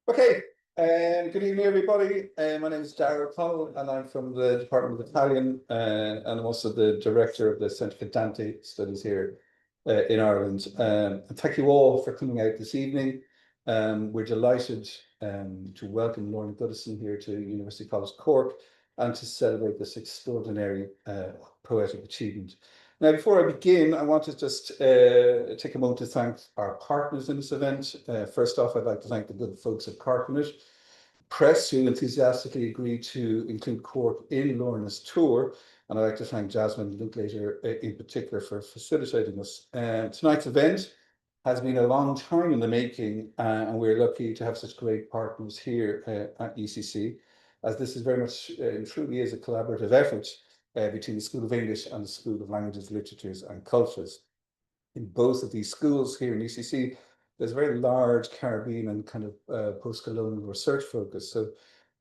Okay, good evening, everybody. My name is Darragh Connell, and I'm from the Department of Italian, and I'm also the director of the Centre for Dante Studies here in Ireland. And thank you all for coming out this evening. We're delighted to welcome Lorna Goodison here to University College Cork and to celebrate this extraordinary poetic achievement. Now, before I begin, I want to just take a moment to thank our partners in this event. First off, I'd like to thank the good folks at Carcanet Press, who enthusiastically agreed to include Cork in Lorna's tour. And I'd like to thank Jasmine Linklater in particular for facilitating us. Tonight's event has been a long time in the making, and we're lucky to have such great partners here at UCC, as this is very much, truly is a collaborative effort between the School of English and the School of Languages, Literatures and Cultures. In both of these schools here in UCC, there's a very large Caribbean and kind of post-colonial research focus. So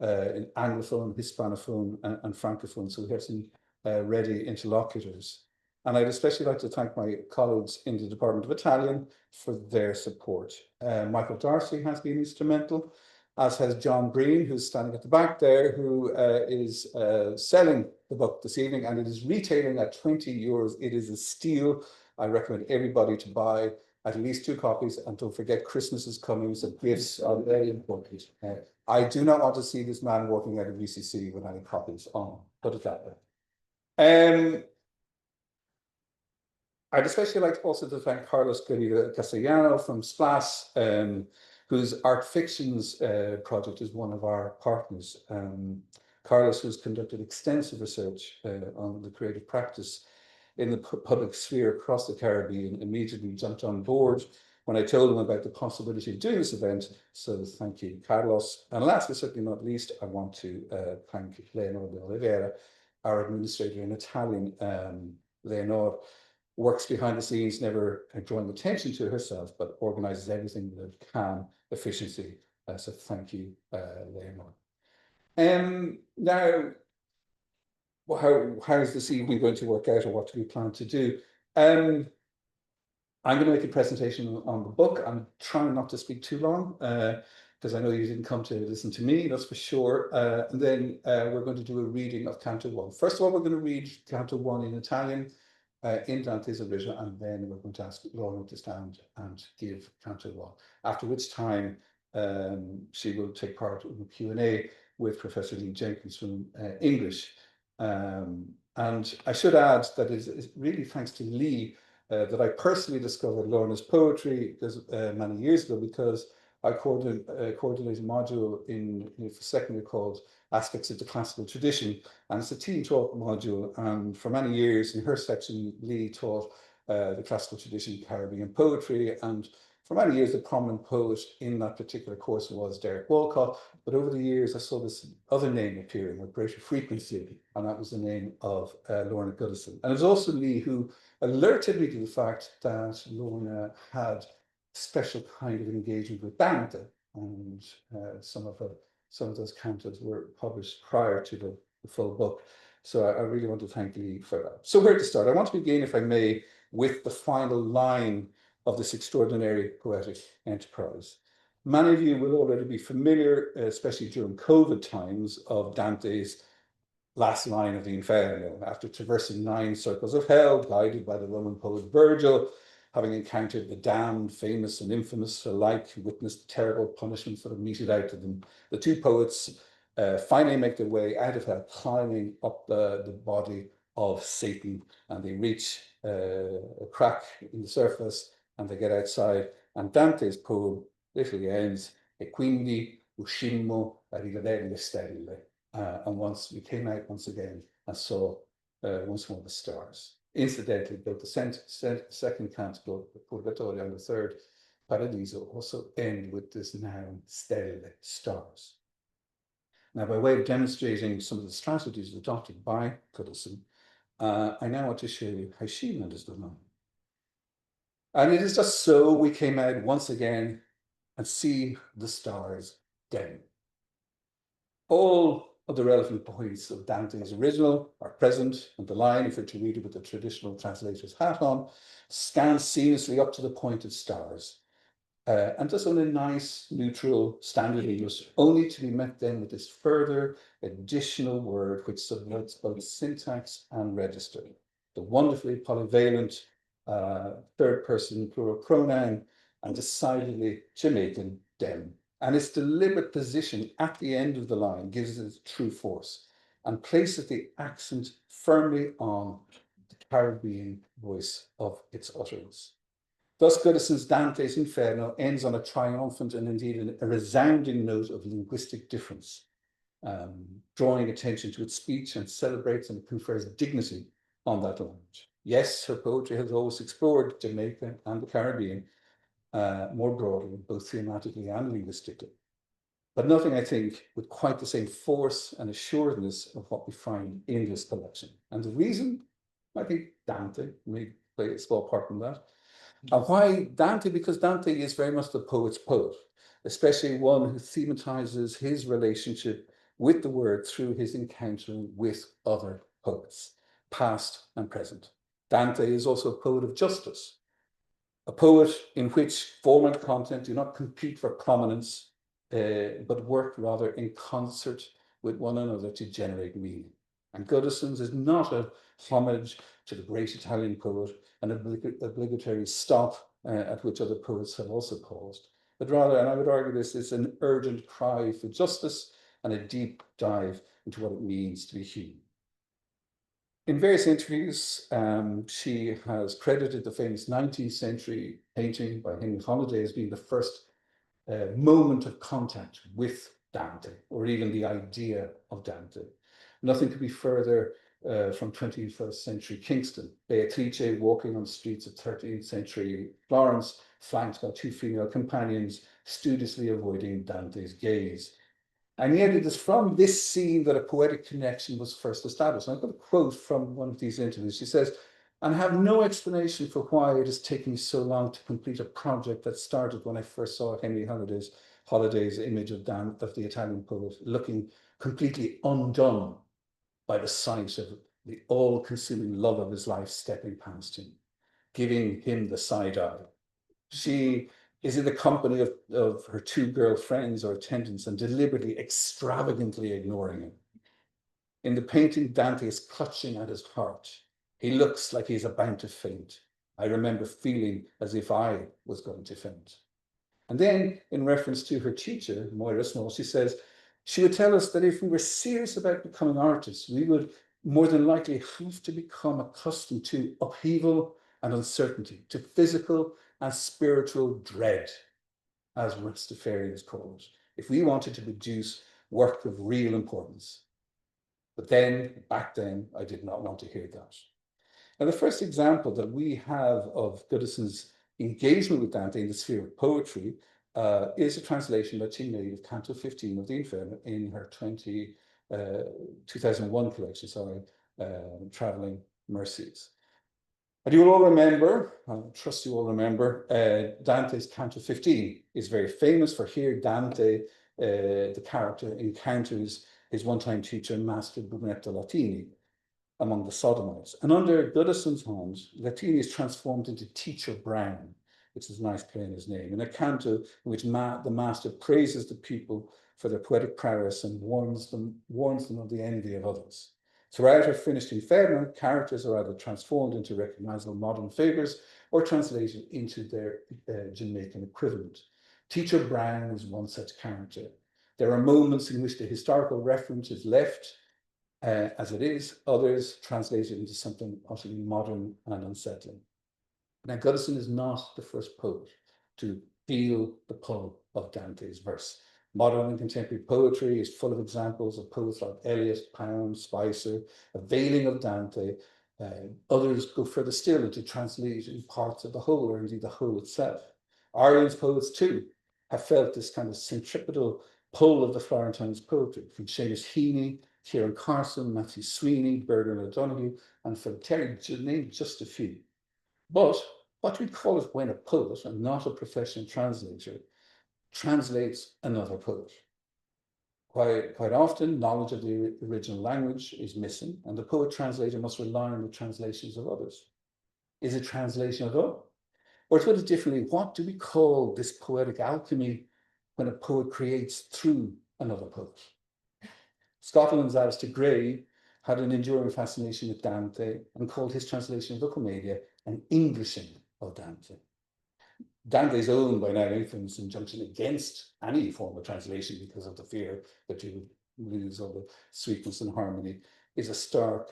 in Anglophone, Hispanophone and Francophone. So we have some ready interlocutors. And I'd especially like to thank my colleagues in the Department of Italian for their support. Michael Darcy has been instrumental, as has John Breen, who's standing at the back there, who is selling the book this evening, and it is retailing at €20. It is a steal. I recommend everybody to buy at least 2 copies, and don't forget Christmas is coming, so gifts are very important. I do not want to see this man walking out of UCC with any copies on, put it that way. I'd especially like also to thank Carlos Garrido Castellano from SPLAS, whose Art Fictions project is one of our partners. Carlos, who's conducted extensive research on the creative practice in the public sphere across the Caribbean, immediately jumped on board when I told him about the possibility of doing this event. So thank you, Carlos. And last but certainly not least, I want to thank Leonor de Oliveira, our administrator in Italian. Leonor works behind the scenes, never drawing attention to herself, but organizes everything with calm efficiency. So thank you, Leonor. Now, how is this evening going to work out, or what do we plan to do? I'm going to make a presentation on the book. I'm trying not to speak too long, because I know you didn't come to listen to me, that's for sure. And then we're going to do a reading of Canto 1. First of all, we're going to read Canto 1 in Italian, in Dante's original, and then we're going to ask Lorna to stand and give Canto 1, after which time she will take part in a Q&A with Professor Lee Jenkins from English. And I should add that it's really thanks to Lee that I personally discovered Lorna's poetry many years ago, because I coordinated a module in secondary called Aspects of the Classical Tradition, and it's a team talk module. And for many years in her section, Lee taught the classical tradition, Caribbean poetry, and for many years the prominent poet in that particular course was Derek Walcott. But over the years I saw this other name appearing with greater frequency, and that was the name of Lorna Goodison. And it was also Lee who alerted me to the fact that Lorna had a special kind of engagement with Dante, and some of those cantos were published prior to the full book. So I really want to thank Lee for that. So where to start? I want to begin, if I may, with the final line of this extraordinary poetic enterprise. Many of you will already be familiar, especially during COVID times, of Dante's last line of the Inferno. After traversing 9 circles of hell, guided by the Roman poet Virgil, having encountered the damned, famous and infamous alike, who witnessed terrible punishments that have meted out to them, the 2 poets finally make their way out of hell, climbing up the body of Satan, and they reach a crack in the surface, and they get outside, and Dante's poem literally ends, e quindi uscimmo a rivedere le stelle. And once we came out once again and saw once more the stars. Incidentally, both the second canticle, the Purgatorio, and the third, Paradiso, also end with this noun, stelle, stars. Now, by way of demonstrating some of the strategies adopted by Goodison, I now want to show you how she renders the line. And it is just so we came out once again and see the stars down. All of the relevant points of Dante's original are present, and the line, if you're to read it with the traditional translator's hat on, scans seamlessly up to the point of stars. and just on a nice, neutral, standard English, only to be met then with this further additional word which subverts both syntax and register. The wonderfully polyvalent third person plural pronoun and decidedly Jamaican them. And its deliberate position at the end of the line gives it true force and places the accent firmly on the Caribbean voice of its utterance. Thus, Goodison's Dante's Inferno ends on a triumphant and indeed a resounding note of linguistic difference, drawing attention to its speech and celebrates and confers dignity on that language. Yes, her poetry has always explored Jamaica and the Caribbean more broadly, both thematically and linguistically. But nothing, I think, with quite the same force and assuredness of what we find in this collection. And the reason, I think Dante may play a small part in that. And why Dante? Because Dante is very much the poet's poet, especially one who thematizes his relationship with the word through his encounter with other poets, past and present. Dante is also a poet of justice, a poet in which form and content do not compete for prominence, but work rather in concert with one another to generate meaning. And Goodison's is not a homage to the great Italian poet, an obligatory stop at which other poets have also paused, but rather, and I would argue this, is an urgent cry for justice and a deep dive into what it means to be human. In various interviews, she has credited the famous 19th century painting by Henry Holiday as being the first moment of contact with Dante, or even the idea of Dante. Nothing could be further from 21st century Kingston. Beatrice walking on the streets of 13th century Florence, flanked by two female companions, studiously avoiding Dante's gaze. And yet it is from this scene that a poetic connection was first established. And I've got a quote from one of these interviews. She says, "And I have no explanation for why it has taken me so long to complete a project that started when I first saw Henry Holiday's image of the Italian poet, looking completely undone by the sight of the all-consuming love of his life stepping past him, giving him the side eye. She is in the company of her two girl friends or attendants and deliberately, extravagantly ignoring him. In the painting, Dante is clutching at his heart. He looks like he's about to faint. I remember feeling as if I was going to faint." And then, in reference to her teacher, Moira Small, she says, she would tell us that if we were serious about becoming artists, we would more than likely have to become accustomed to upheaval and uncertainty, to physical and spiritual dread, as Rastafarians call it, if we wanted to produce work of real importance. But then, back then, I did not want to hear that. Now, the first example that we have of Goodison's engagement with Dante in the sphere of poetry is a translation that she made of Canto 15 of the Inferno in her 2001 collection, Traveling Mercies. And you will all remember, I trust you all remember, Dante's Canto 15 is very famous for here Dante, the character, encounters his one-time teacher, Master Brunetto Latini, among the sodomites. And under Goodison's hands, Latini is transformed into Teacher Brown, which is nice playing his name, in a canto in which the master praises the pupil for their poetic prowess and warns them of the envy of others. Throughout her finished Inferno, characters are either transformed into recognizable modern figures or translated into their Jamaican equivalent. Teacher Brown is one such character. There are moments in which the historical reference is left as it is, others translated into something utterly modern and unsettling. Now, Goodison is not the first poet to feel the pull of Dante's verse. Modern and contemporary poetry is full of examples of poets like Eliot, Pound, Spicer, availing of Dante. Others go further still into translating parts of the whole, or indeed the whole itself. Ireland's poets, too, have felt this kind of centripetal pull of the Florentines' poetry, from Seamus Heaney, Kieran Carson, Matthew Sweeney, Bernard O'Donoghue, and Philip Terry, to name just a few. But what we call it when a poet, and not a professional translator, translates another poet. Quite often, knowledge of the original language is missing, and the poet translator must rely on the translations of others. Is it translation at all? Or to put it differently, what do we call this poetic alchemy when a poet creates through another poet? Scotland's Alistair Gray had an enduring fascination with Dante and called his translation of the Commedia an Englishing of Dante. Dante's own, by now, infamous injunction against any form of translation because of the fear that you would lose all the sweetness and harmony is a stark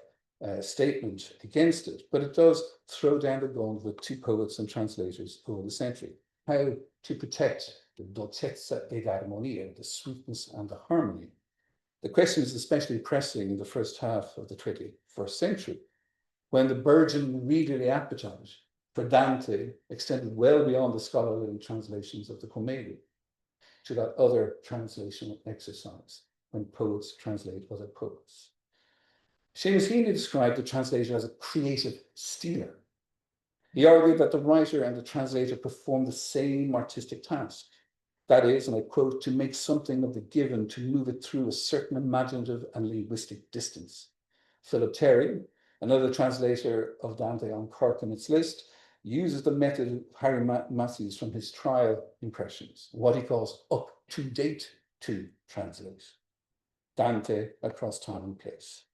statement against it, but it does throw down the gauntlet to poets and translators over the century. How to protect the dolcezza ed armonia, the sweetness and the harmony. The question is especially pressing in the first half of the 21st century, when the burgeoning readerly appetite for Dante extended well beyond the scholarly translations of the Commedia to that other translational exercise, when poets translate other poets. Seamus Heaney described the translator as a creative stealer. He argued that the writer and the translator perform the same artistic task. That is, and I quote, to make something of the given, to move it through a certain imaginative and linguistic distance. Philip Terry, another translator of Dante on Cork in its list, uses the method of Harry Matthews from his trial impressions, what he calls up-to-date to translate. Dante across time and place.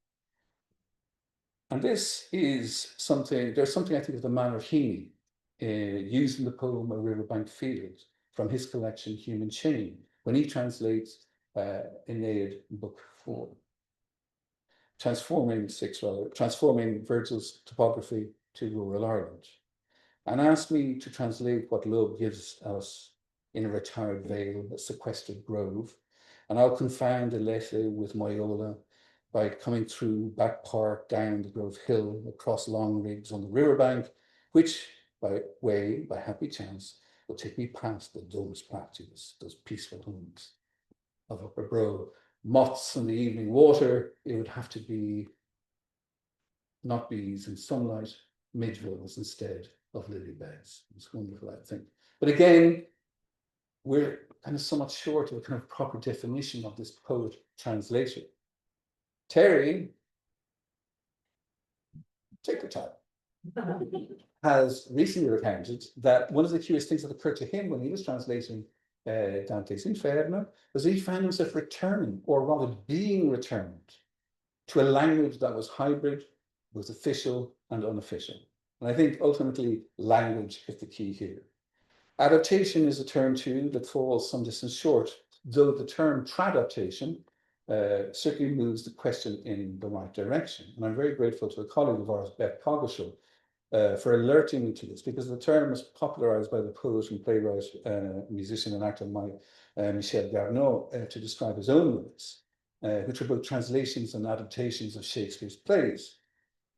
And this is something, there's something I think of the manner of Heaney using the poem A Riverbank Field from his collection Human Chain, when he translates Aeneid Book 4. Transforming Virgil's topography to rural Ireland, and asked me to translate what love gives us in a retired vale, a sequestered grove, and I'll confound the letter with Moyola by coming through Back Park, down the Grove Hill, across Long Rigs on the riverbank, which, by happy chance, will take me past the dullest patches, those peaceful homes of Upper Brow. Moths in the evening water, it would have to be not bees in sunlight, midvilles instead of lily beds. It's wonderful, I think. But again, we're kind of somewhat short of a kind of proper definition of this poet translator. Terry, take your time, has recently recounted that one of the curious things that occurred to him when he was translating Dante's Inferno was he found himself returning, or rather being returned, to a language that was hybrid, both official and unofficial. And I think ultimately language is the key here. Adaptation is a term too that falls some distance short, though the term tradaptation certainly moves the question in the right direction. And I'm very grateful to a colleague of ours, Beth Coggeshall, for alerting me to this, because the term was popularized by the poet and playwright, musician and actor Michel Garneau to describe his own works, which are both translations and adaptations of Shakespeare's plays.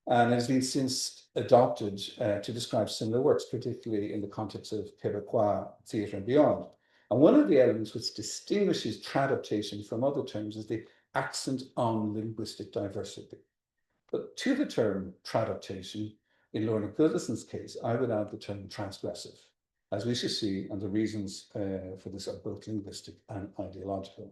And has been since adopted to describe similar works, particularly in the context of Québécois theatre and beyond. And one of the elements which distinguishes tradaptation from other terms is the accent on linguistic diversity. But to the term tradaptation, in Lorna Goodison's case, I would add the term transgressive, as we shall see, and the reasons for this are both linguistic and ideological.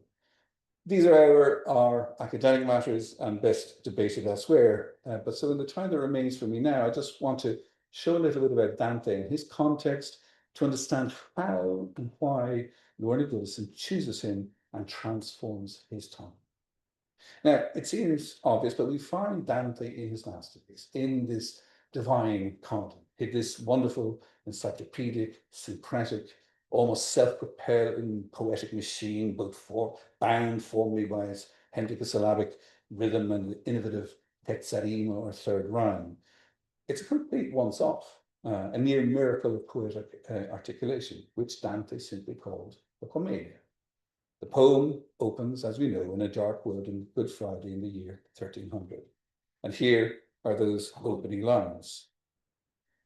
These are our academic matters and best debated elsewhere. But so in the time that remains for me now, I just want to show a little bit about Dante and his context to understand how and why Lorna Goodison chooses him and transforms his tongue. Now, it seems obvious, but we find Dante in his masterpiece, in this divine content, in this wonderful, encyclopedic, syncretic, almost self-propelling poetic machine, bound formally by its hentasyllabic rhythm and the innovative tetzarima or third rhyme. It's a complete once-off, a near miracle of poetic articulation, which Dante simply called the Commedia. The poem opens, as we know, in a dark wood on Good Friday in the year 1300. And here are those opening lines.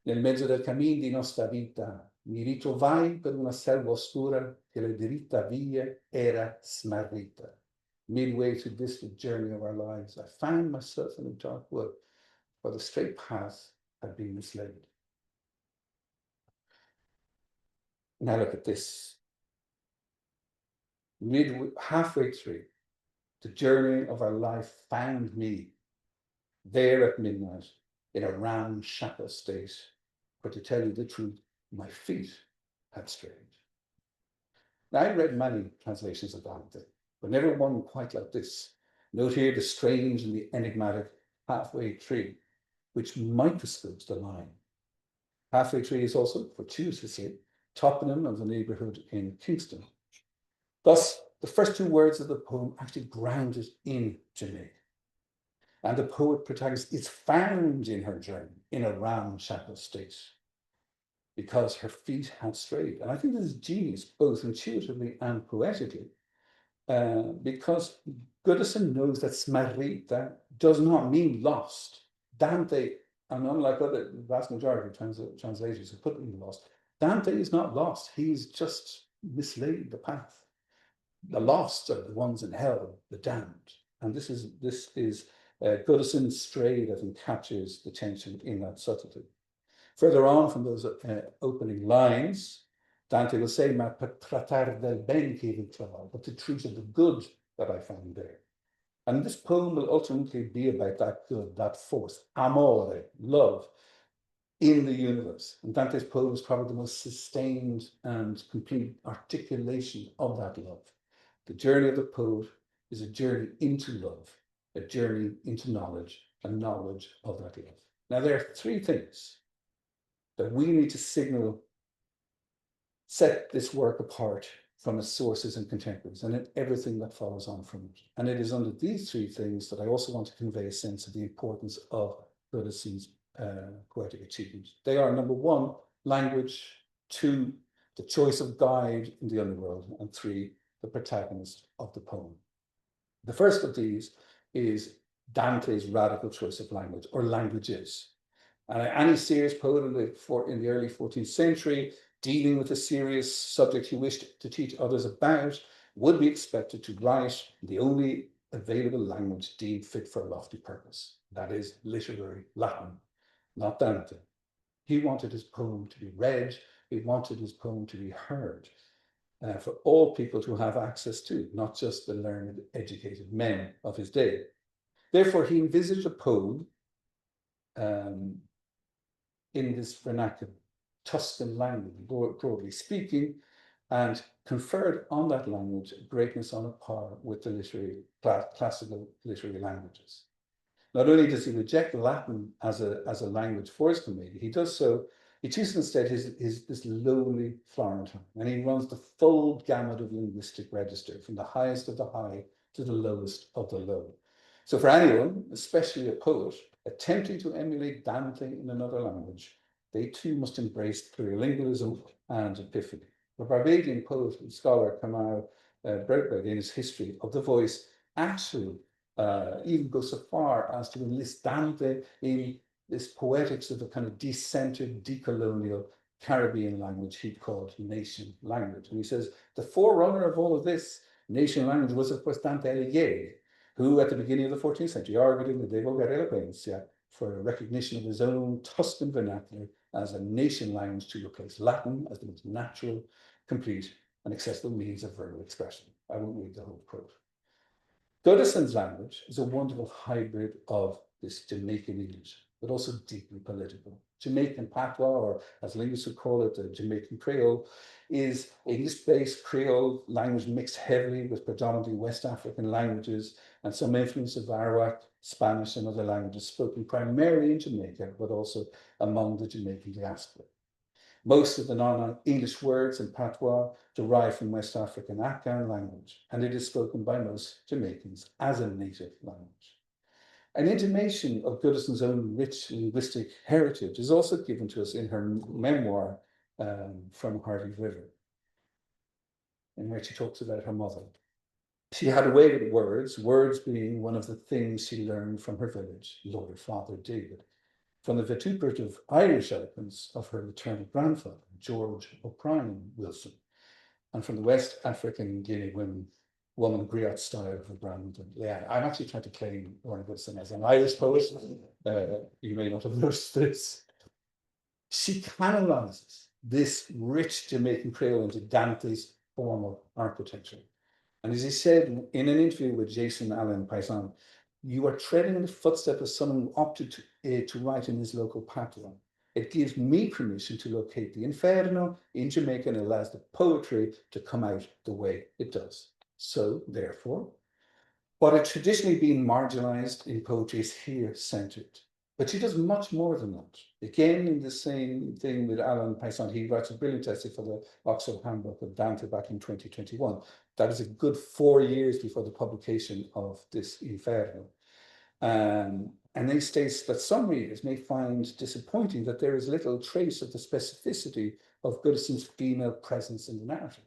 Nel mezzo del cammin di nostra vita mi ritrovai per una selva oscura che la diritta via era smarrita. Midway through this journey of our lives, I found myself in a dark wood where the straight path had been mislaid. Now look at this. Halfway through, the journey of our life found me there at midnight in a ramshackle state, for to tell you the truth, my feet had strayed. Now, I read many translations of Dante, but never one quite like this. Note here the strange and the enigmatic halfway tree, which microscopes the line. Halfway tree is also fortuitously toponym of the neighbourhood in Kingston. Thus, the first two words of the poem actually grounded in Jamaica. And the poet protagonist is found in her journey in a ramshackle state because her feet had strayed. And I think this is genius, both intuitively and poetically, because Goodison knows that smarrita does not mean lost. Dante, and unlike other vast majority of translators who put mean lost, Dante is not lost. He's just mislaid the path. The lost are the ones in hell, the damned. And this is Goodison's stray that captures the tension in that subtlety. Further on from those opening lines, Dante will say, "Ma tratar del ben che vi trovo," but to treat of the good that I found there. And this poem will ultimately be about that good, that force, amore, love, in the universe. And Dante's poem is probably the most sustained and complete articulation of that love. The journey of the poet is a journey into love, a journey into knowledge, and knowledge of that love. Now, there are three things that we need to signal set this work apart from its sources and contemporaries, and in everything that follows on from it. And it is under these three things that I also want to convey a sense of the importance of Goodison's poetic achievement. They are, number one, language; two, the choice of guide in the underworld; and three, the protagonist of the poem. The first of these is Dante's radical choice of language, or languages. Any serious poet in the early 14th century, dealing with a serious subject he wished to teach others about, would be expected to write the only available language deemed fit for a lofty purpose. That is literary Latin, not Dante. He wanted his poem to be read, he wanted his poem to be heard, for all people to have access to, not just the learned, educated men of his day. Therefore, he envisaged a poem in this vernacular, Tuscan language, broadly speaking, and conferred on that language greatness on a par with the classical literary languages. Not only does he reject Latin as a language for his comedy, he does so, he chooses instead this lowly Florentine, and he runs the full gamut of linguistic register, from the highest of the high to the lowest of the low. So for anyone, especially a poet, attempting to emulate Dante in another language, they too must embrace plurilingualism and epiphany. The Barbadian poet and scholar Kamal Bergberg, in his history of the voice, actually even goes so far as to enlist Dante in this poetics of a kind of decentered, decolonial Caribbean language he called nation language. And he says, the forerunner of all of this nation language was, of course, Dante Alighieri, who at the beginning of the 14th century argued in the De Vulgare Eloquentia for a recognition of his own Tuscan vernacular as a nation language to replace Latin as the most natural, complete, and accessible means of verbal expression. I won't read the whole quote. Goodison's language is a wonderful hybrid of this Jamaican English, but also deeply political. Jamaican patois, or as linguists would call it, the Jamaican Creole, is English-based Creole language mixed heavily with predominantly West African languages and some influence of Arawak, Spanish, and other languages spoken primarily in Jamaica, but also among the Jamaican diaspora. Most of the non-English words in patois derive from West African Akan language, and it is spoken by most Jamaicans as a native language. An intimation of Goodison's own rich linguistic heritage is also given to us in her memoir, From Harvey River, in which she talks about her mother. She had a way with words being one of the things she learned from her village, Lord Father David, from the vituperative Irish eloquence of her maternal grandfather, George O'Brien Wilson, and from the West African Guinea woman griot style of Brandon. Yeah, I'm actually trying to claim Lorna Goodison as an Irish poet. You may not have noticed this. She canonizes this rich Jamaican Creole into Dante's formal architecture. And as he said in an interview with Jason Allen Paisan, you are treading in the footsteps of someone who opted to write in his local patois. It gives me permission to locate the Inferno in Jamaica and allows the poetry to come out the way it does. So, therefore, what had traditionally been marginalized in poetry is here centered. But she does much more than that. Again, in the same thing with Alan Paisson, he writes a brilliant essay for the Oxford Handbook of Dante back in 2021. That is a good 4 years before the publication of this Inferno. And then states that some readers may find disappointing that there is little trace of the specificity of Goodison's female presence in the narrative.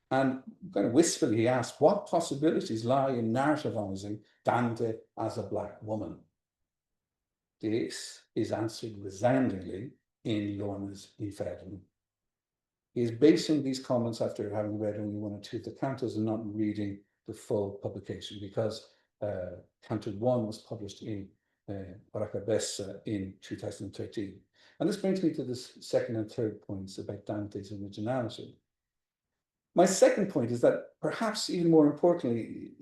And kind of wistfully, he asked, what possibilities lie in narrativizing Dante as a Black woman? This is answered resoundingly in Lorna's Inferno. He is basing these comments after having read only one or two of the cantos and not reading the full publication, because Canto 1 was published in Baracabessa in 2013. And this brings me to the second and third points about Dante's originality. My second point is that perhaps even more importantly,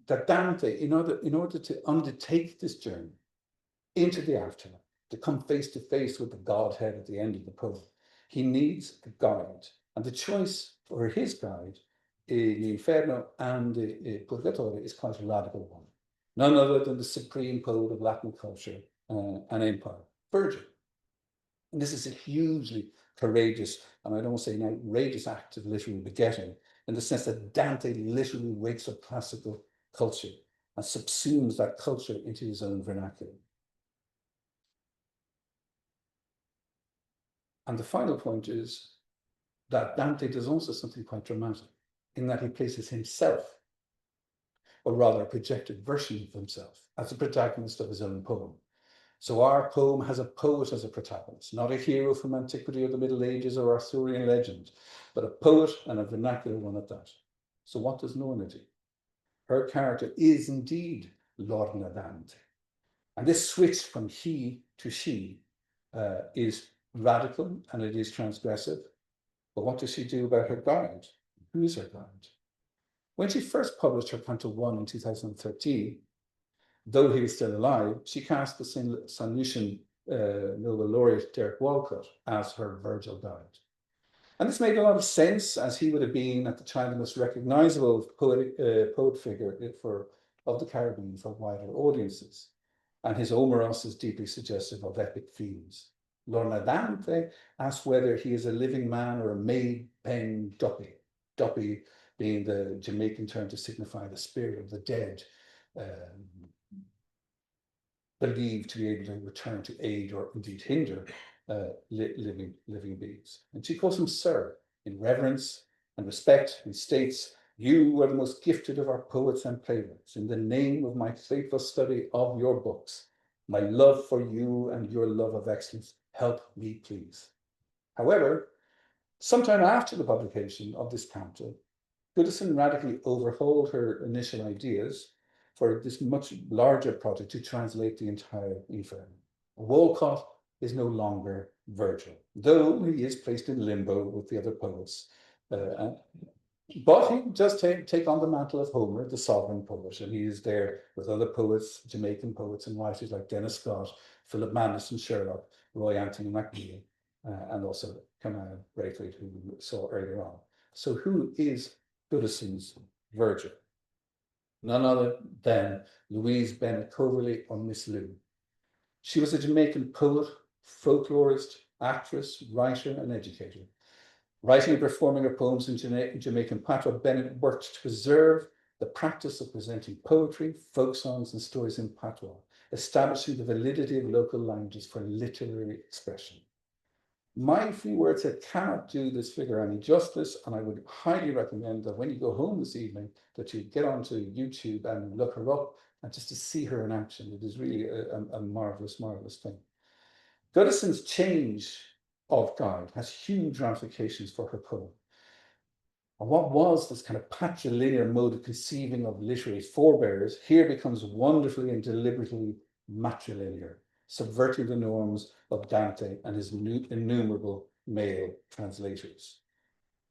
that Dante, in order to undertake this journey into the afterlife, to come face to face with the Godhead at the end of the poem, he needs a guide. And the choice for his guide in the Inferno and the Purgatorio is quite a radical one. None other than the supreme poet of Latin culture and empire, Virgil. And this is a hugely courageous, and I don't say an outrageous act of literary begetting, in the sense that Dante literally wakes up classical culture and subsumes that culture into his own vernacular. And the final point is that Dante does also something quite dramatic, in that he places himself, or rather a projected version of himself, as the protagonist of his own poem. So our poem has a poet as a protagonist, not a hero from antiquity or the Middle Ages or Arthurian legend, but a poet and a vernacular one at that. So what does Lorna do? Her character is indeed Lorna Dante. And this switch from he to she is radical and it is transgressive. But what does she do about her guide? Who is her guide? When she first published her Canto 1 in 2013, though he was still alive, she cast the St. Lucian Nobel laureate Derek Walcott as her Virgil guide. And this made a lot of sense, as he would have been at the time the most recognizable poet figure of the Caribbean for wider audiences. And his omeros is deeply suggestive of epic themes. Lorna Dante asks whether he is a living man or a made pen duppy. Duppy being the Jamaican term to signify the spirit of the dead, believed to be able to return to aid or indeed hinder living beings. And she calls him Sir in reverence and respect, and states, "You are the most gifted of our poets and playwrights. In the name of my faithful study of your books, my love for you and your love of excellence, help me please." However, sometime after the publication of this canto, Goodison radically overhauled her initial ideas for this much larger project to translate the entire Inferno. Walcott is no longer Virgil, though he is placed in limbo with the other poets. But he does take on the mantle of Homer, the sovereign poet, and he is there with other poets, Jamaican poets and writers like Dennis Scott, Philip Manderson Sherlock, Roy Anthony McNeill, and also Kamal Braithwaite, who we saw earlier on. So who is Goodison's Virgil? None other than Louise Bennett Coverley, or Miss Lou. She was a Jamaican poet, folklorist, actress, writer, and educator. Writing and performing her poems in Jamaican patois, Bennett worked to preserve the practice of presenting poetry, folk songs, and stories in patois, establishing the validity of local languages for literary expression. My few words here cannot do this figure any justice, and I would highly recommend that when you go home this evening, that you get onto YouTube and look her up, and just to see her in action. It is really a marvelous, marvelous thing. Goodison's change of guide has huge ramifications for her poem. And what was this kind of patrilinear mode of conceiving of literary forebears here becomes wonderfully and deliberately matrilinear, subverting the norms of Dante and his innumerable male translators.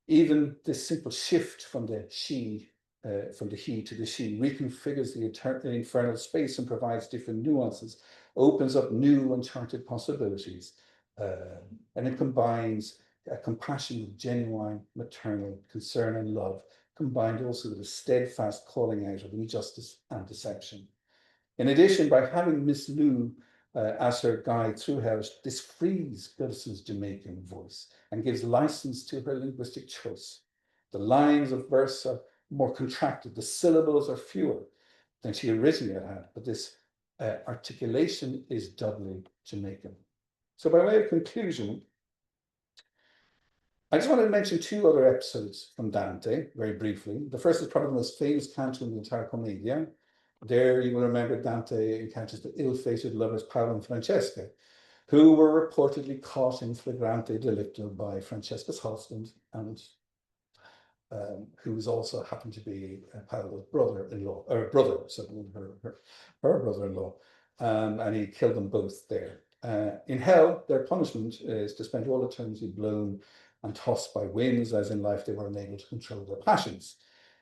Even this simple shift from the he to the she reconfigures the infernal space and provides different nuances, opens up new uncharted possibilities, And it combines a compassion with genuine maternal concern and love, combined also with a steadfast calling out of injustice and deception. In addition, by having Miss Lou as her guide through hell, this frees Goodison's Jamaican voice and gives license to her linguistic choice. The lines of verse are more contracted, the syllables are fewer than she originally had, but this articulation is doubly Jamaican. So by way of conclusion, I just wanted to mention two other episodes from Dante, very briefly. The first is probably the most famous canto in the entire Commedia. There you will remember Dante encounters the ill-fated lovers Paolo and Francesca, who were reportedly caught in flagrante delicto by Francesca's husband, and who was also happened to be Paolo's brother-in-law, or brother, so her brother-in-law, and he killed them both there. In hell, their punishment is to spend all eternity blown and tossed by winds, as in life they were unable to control their passions.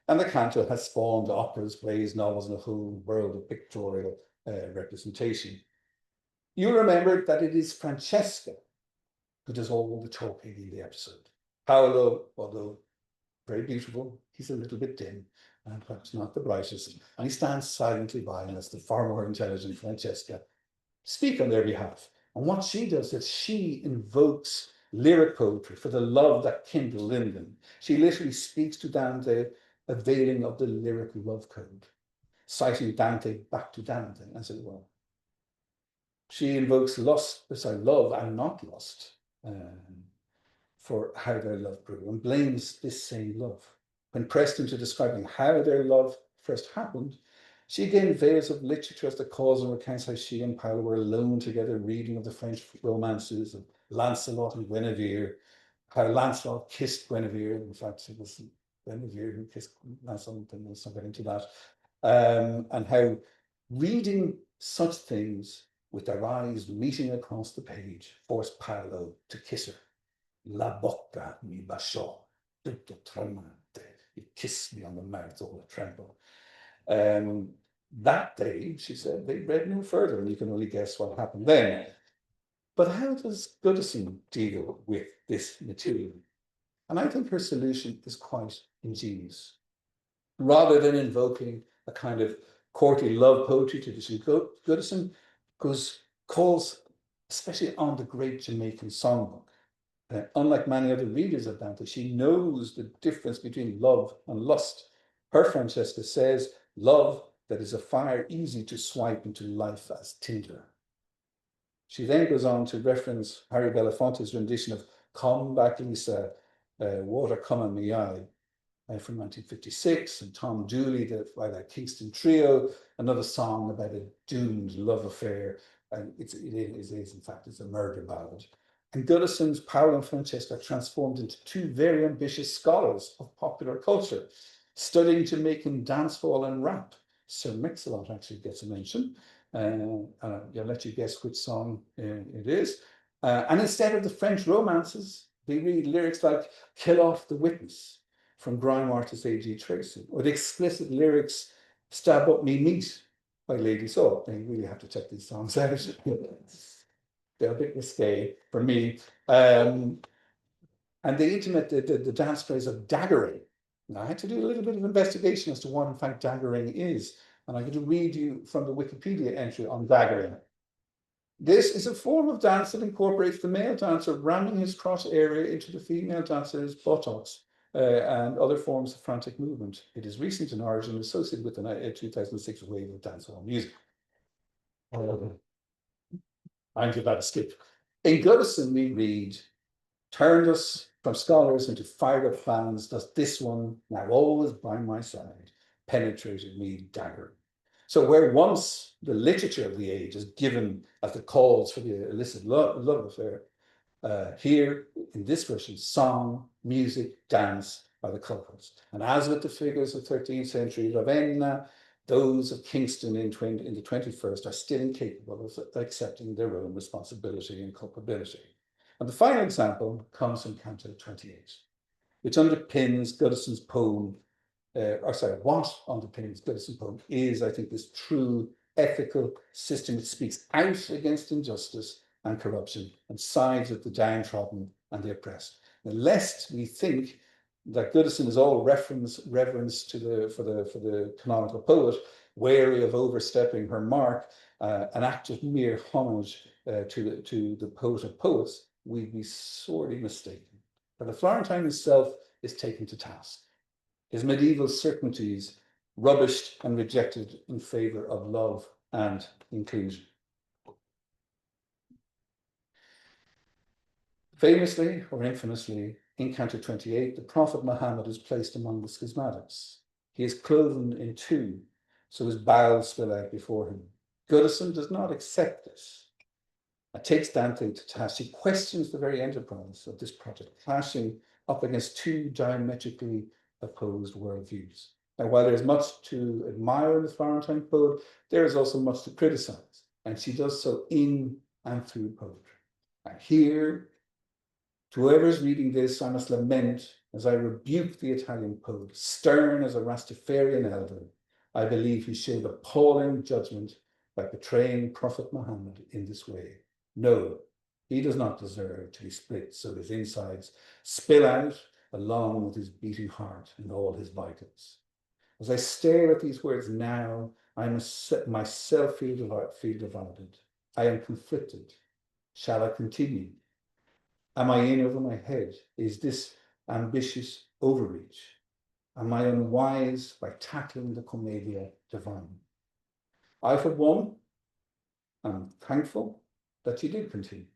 And the canto has spawned operas, plays, novels, and a whole world of pictorial representation. You'll remember that it is Francesca who does all the talking in the episode. Paolo, although very beautiful, he's a little bit dim and perhaps not the brightest, and he stands silently by and lets the far more intelligent Francesca speak on their behalf. And what she does is she invokes lyric poetry for the love that kindled in them. She literally speaks to Dante, availing of the lyric love code, citing Dante back to Dante, as it were. She invokes love and not lust, for how their love grew, and blames this same love. When pressed into describing how their love first happened, she again veils of literature as the cause and recounts how she and Paolo were alone together reading of the French romances of Lancelot and Guinevere, how Lancelot kissed Guinevere. In fact, it was Guinevere who kissed Lancelot, and let's not get into that. And how reading such things with their eyes meeting across the page forced Paolo to kiss her. La bocca mi baciò, tutto tremante. He kissed me on the mouth, all a tremble. That day, she said, they read no further, and you can only guess what happened then. But how does Goodison deal with this material? And I think her solution is quite ingenious. Rather than invoking a kind of courtly love poetry tradition, Goodison calls especially on the great Jamaican songbook. Unlike many other readers of Dante, she knows the difference between love and lust. Her Francesca says, love that is a fire easy to swipe into life as tinder. She then goes on to reference Harry Belafonte's rendition of Come Back Lisa, Water Come on Me Eye, from 1956, and Tom Dooley by the Kingston Trio, another song about a doomed love affair, and it is in fact it's a murder ballad. And Goodison's Paolo and Francesca are transformed into two very ambitious scholars of popular culture, studying Jamaican dancehall and rap. Sir Mix-a-Lot actually gets a mention. I'll let you guess which song it is. And instead of the French romances, they read lyrics like Kill Off the Witness from grime artist A.G. Tracy, or the explicit lyrics Stab Up Me Meat by Lady Soul. You really have to check these songs out. They're a bit risque for me. And they intimate the dance phrase of daggering. Now, I had to do a little bit of investigation as to what, in fact, daggering is. And I'm going to read you from the Wikipedia entry on daggering. This is a form of dance that incorporates the male dancer ramming his crotch area into the female dancer's buttocks and other forms of frantic movement. It is recent in origin, associated with the 2006 wave of dancehall music. I'm give that a skip. In Goodison, we read, turned us from scholars into fired up fans, does this one, now always by my side, penetrated me dagger. So where once the literature of the age is given as the cause for the illicit love affair, here in this version, song, music, dance are the culprits. And as with the figures of 13th century Ravenna, those of Kingston in the 21st are still incapable of accepting their own responsibility and culpability. And the final example comes from Canto 28, which underpins Goodison's poem, what underpins Goodison's poem is, I think, this true ethical system. It speaks out against injustice and corruption, and sides with the downtrodden and the oppressed. Now, lest we think that Goodison is all reverence for the canonical poet, wary of overstepping her mark, an act of mere homage to the poet of poets, we'd be sorely mistaken. For the Florentine himself is taken to task. His medieval certainties rubbished and rejected in favour of love and inclusion. Famously or infamously, in Canto 28, the Prophet Muhammad is placed among the schismatics. He is cloven in two, so his bowels spill out before him. Goodison does not accept this. It takes Dante to task. He questions the very enterprise of this project, clashing up against two diametrically opposed worldviews. Now, while there's much to admire in the Florentine poet, there is also much to criticize, and she does so in and through poetry. And here, to whoever's reading this, I must lament as I rebuke the Italian poet, stern as a Rastafarian elder. I believe he showed appalling judgment by betraying Prophet Muhammad in this way. No, he does not deserve to be split so his insides spill out along with his beating heart and all his vitals. As I stare at these words now, I myself feel divided. I am conflicted. Shall I continue? Am I in over my head? Is this ambitious overreach? Am I unwise by tackling the Commedia Divine? I, for one, am thankful that she did continue,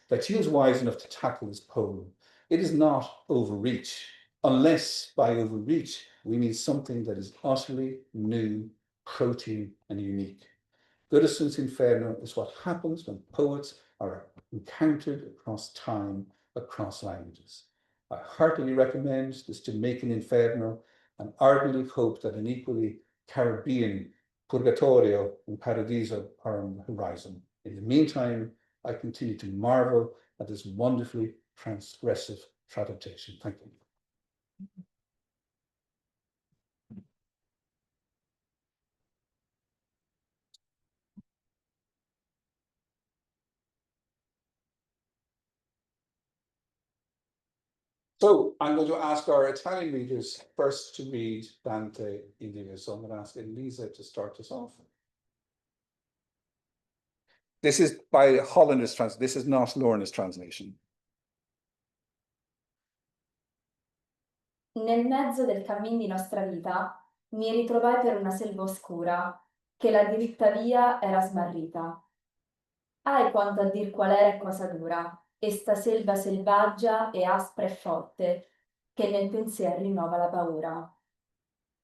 that she was wise enough to tackle this poem. It is not overreach, unless by overreach we mean something that is utterly new, protein, and unique. Goodison's Inferno is what happens when poets are encountered across time, across languages. I heartily recommend this Jamaican Inferno and ardently hope that an equally Caribbean Purgatorio and Paradiso are on the horizon. In the meantime, I continue to marvel at this wonderfully transgressive adaptation. Thank you. So I'm going to ask our Italian readers first to read Dante in Divina. So I'm going to ask Elisa to start us off. This is by Hollander's translation. This is not Lorna's translation. Nel mezzo del cammin di nostra vita mi ritrovai per una selva oscura, che la diritta via era smarrita. Ahi quanto a dir qual era e cosa dura, esta selva selvaggia e aspra e forte, che nel pensier rinnova la paura.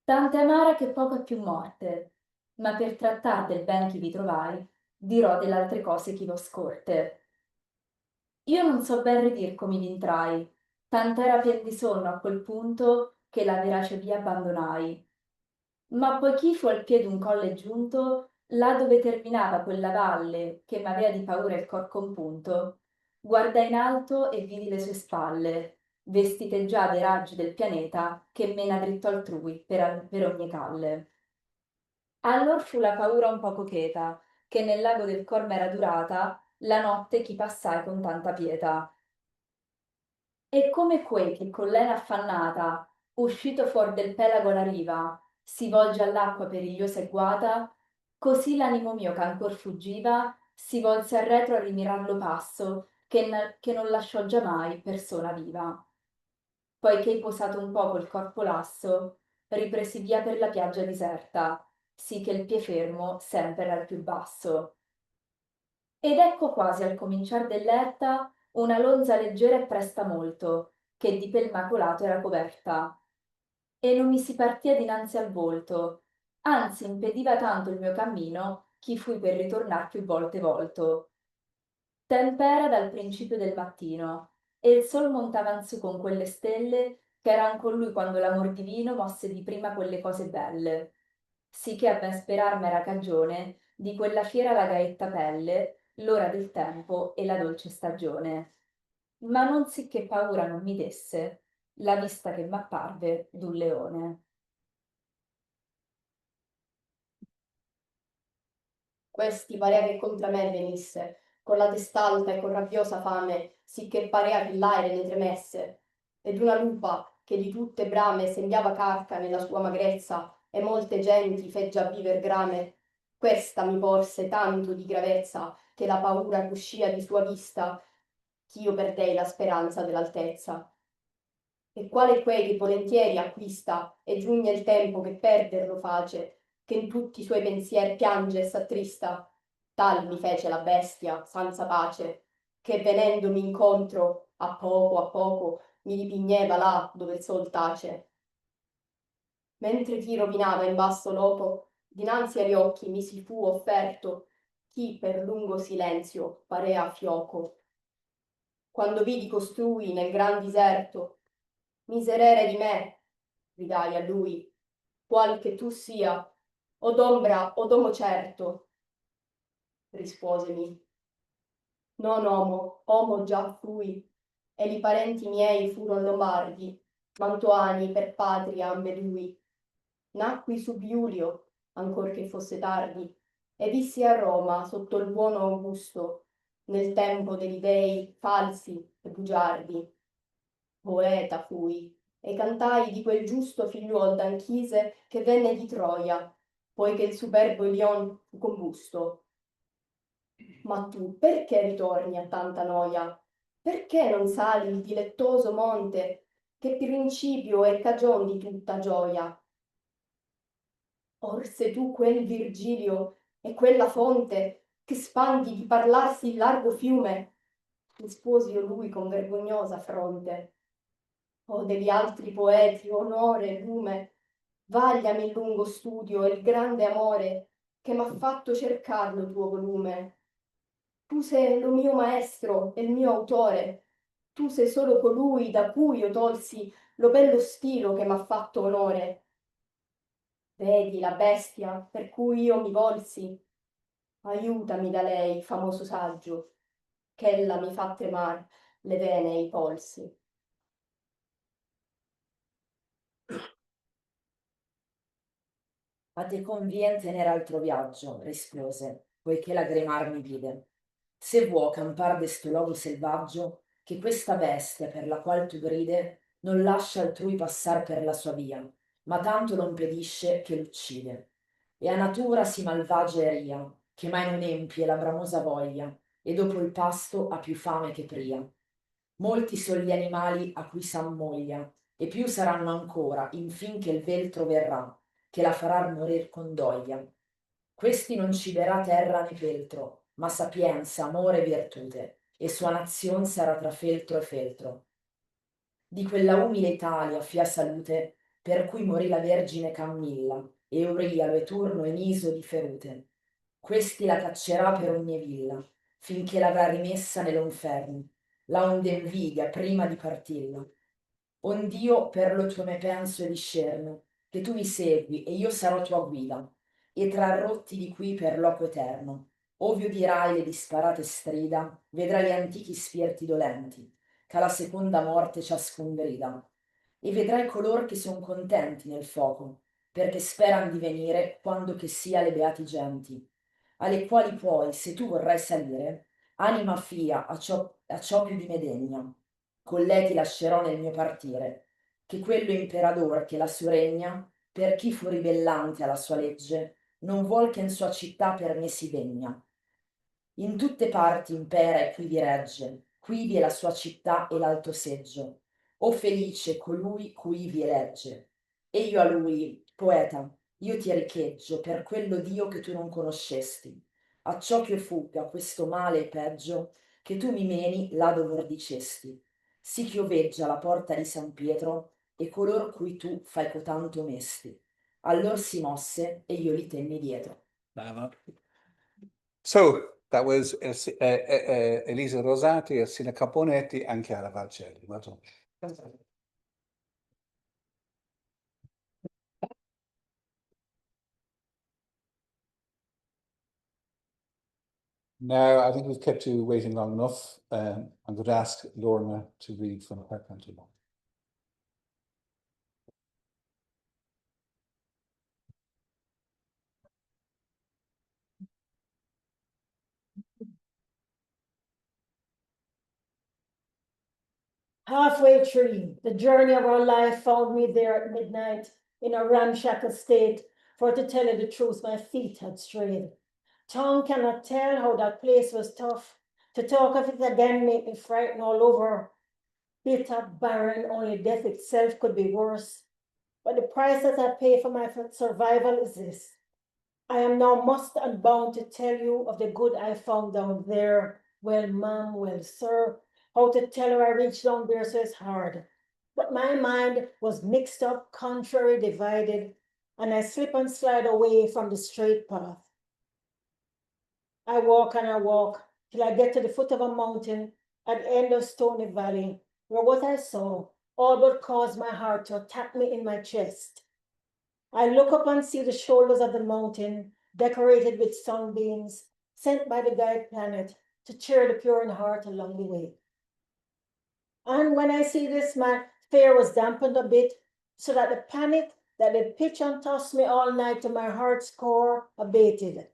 Tanta amara che poco è più morte, ma per trattar del ben che vi trovai, dirò delle altre cose chi vo scorte. Io non so ben ridir come v'intrai, tant'era pien di sonno a quel punto che la verace via abbandonai. Ma poiché fu al piede un colle giunto, là dove terminava quella valle che m'avea di paura il cor compunto, guardai in alto e vidi le sue spalle, vestite già dei raggi del pianeta che mena dritto altrui per ogni calle. Allor fu la paura un poco cheta, che nel lago del cor m'era durata la notte chi passai con tanta pietà. E come quei che con l'ena affannata, uscito fuor del pelago la riva, si volge all'acqua perigliosa e guata, così l'animo mio che ancor fuggiva si volse arretro a rimirar passo che non lasciò giamai persona viva. Poiché posato un poco il corpo lasso, ripresi via per la piaggia diserta, sì che il pie fermo sempre era il più basso. Ed ecco quasi al cominciar dell'erta una lonza leggera e presta molto, che di pel macolato era coperta, e non mi si partia dinanzi al volto, anzi impediva tanto il mio cammino, chi fui per ritornar più volte volto. Tempera dal principio del mattino, e il sol montavan su con quelle stelle, che eran con lui quando l'amor divino mosse di prima quelle cose belle. Sì che a ben sperar m'era cagione, di quella fiera la gaetta pelle, l'ora del tempo e la dolce stagione. Ma non sì che paura non mi desse la vista che m'apparve d'un leone. Questi parea che contra me venisse, con la test'alta e con rabbiosa fame, sicché parea che l'aere ne tremesse, ed una lupa che di tutte brame sembiava carca nella sua magrezza, e molte genti feggia viver grame. Questa mi porse tanto di gravezza, che la paura cuscia di sua vista, ch'io perdei la speranza dell'altezza. E quale quei che volentieri acquista, e giugne il tempo che perderlo face, che in tutti i suoi pensier piange e s'attrista, tal mi fece la bestia, senza pace, che venendomi incontro, a poco, mi ripigneva là dove il sol tace. Mentre chi rovinava in basso loco, dinanzi agli occhi mi si fu offerto chi per lungo silenzio parea fioco. Quando vidi costui nel gran diserto, miserere di me, gridai a lui, qual che tu sia, o d'ombra o d'uomo certo, risposemi. Non omo, omo già fui, e i parenti miei furono lombardi, mantuani per patria ambedui. Nacqui sub Iulio, ancor che fosse tardi, e vissi a Roma sotto il buono Augusto, nel tempo degli dei falsi e bugiardi. Poeta fui, e cantai di quel giusto figliuol d'Anchise che venne di Troia, poiché il superbo Ilion fu combusto. Ma tu perché ritorni a tanta noia? Perché non sali il dilettoso monte, che principio e cagion di tutta gioia? Or se tu quel Virgilio e quella fonte che spandi di parlarsi il largo fiume, risposi io lui con vergognosa fronte. O degli altri poeti, onore e lume, vagliami il lungo studio e il grande amore che m'ha fatto cercar lo tuo volume. Tu sei lo mio maestro e il mio autore, tu sei solo colui da cui io tolsi lo bello stilo che m'ha fatto onore. Vedi la bestia per cui io mi volsi, aiutami da lei, famoso saggio, ch'ella mi fa tremar le vene e i polsi. A te convien tenere altro viaggio, rispose, poiché lagrimar mi vide. Se vuoi campar desto logo selvaggio, che questa bestia per la qual tu gride non lascia altrui passar per la sua via, ma tanto lo impedisce che l'uccide. E a natura si malvagia e ria, che mai non empie la bramosa voglia, e dopo il pasto ha più fame che pria. Molti sono gli animali a cui s'ammoglia, e più saranno ancora, infin che il veltro verrà, che la farà morir con doglia. Questi non ciberà terra né peltro, ma sapienza, amore e virtute, e sua nazion sarà tra feltro e feltro. Di quella umile Italia fia salute, per cui morì la Vergine Camilla, e Eurialo e Turno e Niso di ferute. Questi la caccerà per ogni villa, finché l'avrà rimessa nell'inferno, la onde invidia prima di partilla. Ond'io per lo tuo me penso e discerno, che tu mi segui e io sarò tua guida, e trarrotti di qui per loco eterno. Ovvio dirai le disparate strida, vedrai gli antichi spiriti dolenti, che alla seconda morte ciascun grida, e vedrai color che son contenti nel foco, perché speran di venire quando che sia le beati genti, alle quali poi, se tu vorrai salire, anima fia a ciò più di me degna, con lei ti lascerò nel mio partire, che quello imperador che la regna, per chi fu ribellante alla sua legge, non vuol che in sua città per me si degna. In tutte parti impera e quivi regge, quivi è la sua città e l'alto seggio. O felice colui cui vi elegge. E io a lui, poeta, io ti richeggio per quello Dio che tu non conoscesti. Acciò che fugga questo male e peggio, che tu mi meni là dov'or dicesti. Sì ch'io veggia la porta di San Pietro e color cui tu fai cotanto mesti. Allor si mosse e io li tenni dietro. So that was Elisa Rosati, Ersina Caponetti, and Chiara Valcelli. Well done. Now, I think we've kept you waiting long enough. I'm going to ask Lorna to read from her pantomime. Halfway through, the journey of our life found me there at midnight in a ramshackle state, for to tell you the truth, my feet had strayed. Tongue cannot tell how that place was tough. To talk of it again make me frightened all over. Bitter, barren, only death itself could be worse. But the price that I pay for my survival is this. I am now must and bound to tell you of the good I found down there. Well, ma'am, well, sir, how to tell her I reached down there so it's hard. But my mind was mixed up, contrary, divided, and I slip and slide away from the straight path. I walk and I walk till I get to the foot of a mountain at the end of Stony Valley, where what I saw all but caused my heart to attack me in my chest. I look up and see the shoulders of the mountain decorated with sunbeams sent by the guide planet to cheer the pure in heart along the way. And when I see this, my fear was dampened a bit, so that the panic that had pitched and tossed me all night to my heart's core abated.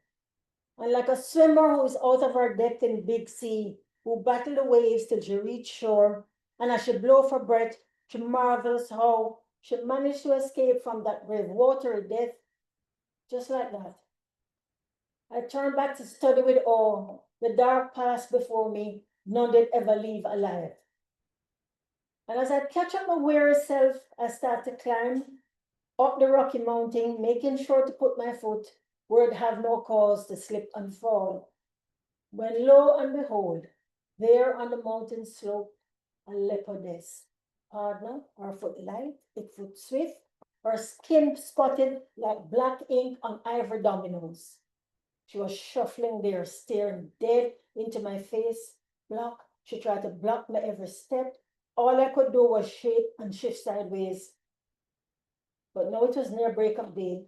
And like a swimmer who is out of her depth in big sea, who battled the waves till she reached shore, and as she blow for breath, she marvels how she managed to escape from that grave watery death, just like that. I turned back to study with awe the dark past before me, none did ever leave alive. And as I catch up my weary self, I start to climb up the rocky mountain, making sure to put my foot where it have no cause to slip and fall. When lo and behold, there on the mountain slope, a leopardess, partner, her foot light, its foot swift, her skin spotted like black ink on ivory dominoes. She was shuffling there, staring dead into my face. She tried to block my every step. All I could do was shake and shift sideways. But now it was near break of day.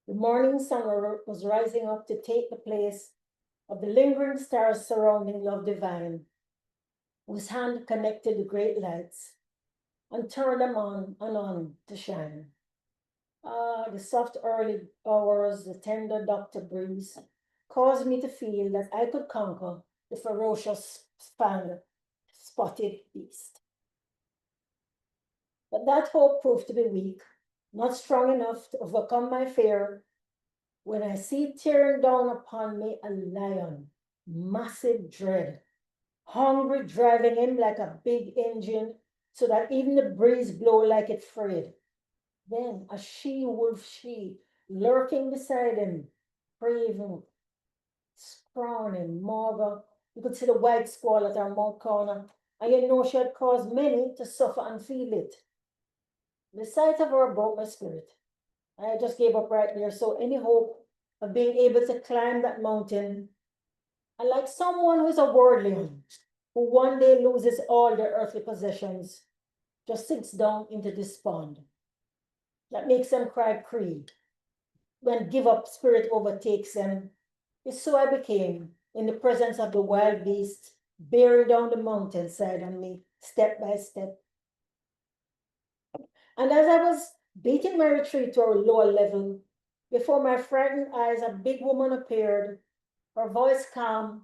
The morning sun was rising up to take the place of the lingering stars surrounding love divine, whose hand connected the great lights and turned them on and on to shine. The soft early hours, the tender doctor breeze caused me to feel that I could conquer the ferocious spotted beast. But that hope proved to be weak, not strong enough to overcome my fear when I see tearing down upon me a lion, massive dread, hungry, driving him like a big engine so that even the breeze blow like it frayed. Then a she-wolf lurking beside him, craving, scrawny, mager. You could see the white squall at her mouth corner, and you know she had caused many to suffer and feel it. The sight of her broke my spirit. I just gave up right there, so any hope of being able to climb that mountain, and like someone who's a worldling, who one day loses all their earthly possessions, just sinks down into despond. That makes them cry creed. When give up spirit overtakes them, it's so I became in the presence of the wild beast, bearing down the mountainside on me, step by step. And as I was beating my retreat to a lower level, before my frightened eyes, a big woman appeared, her voice calm,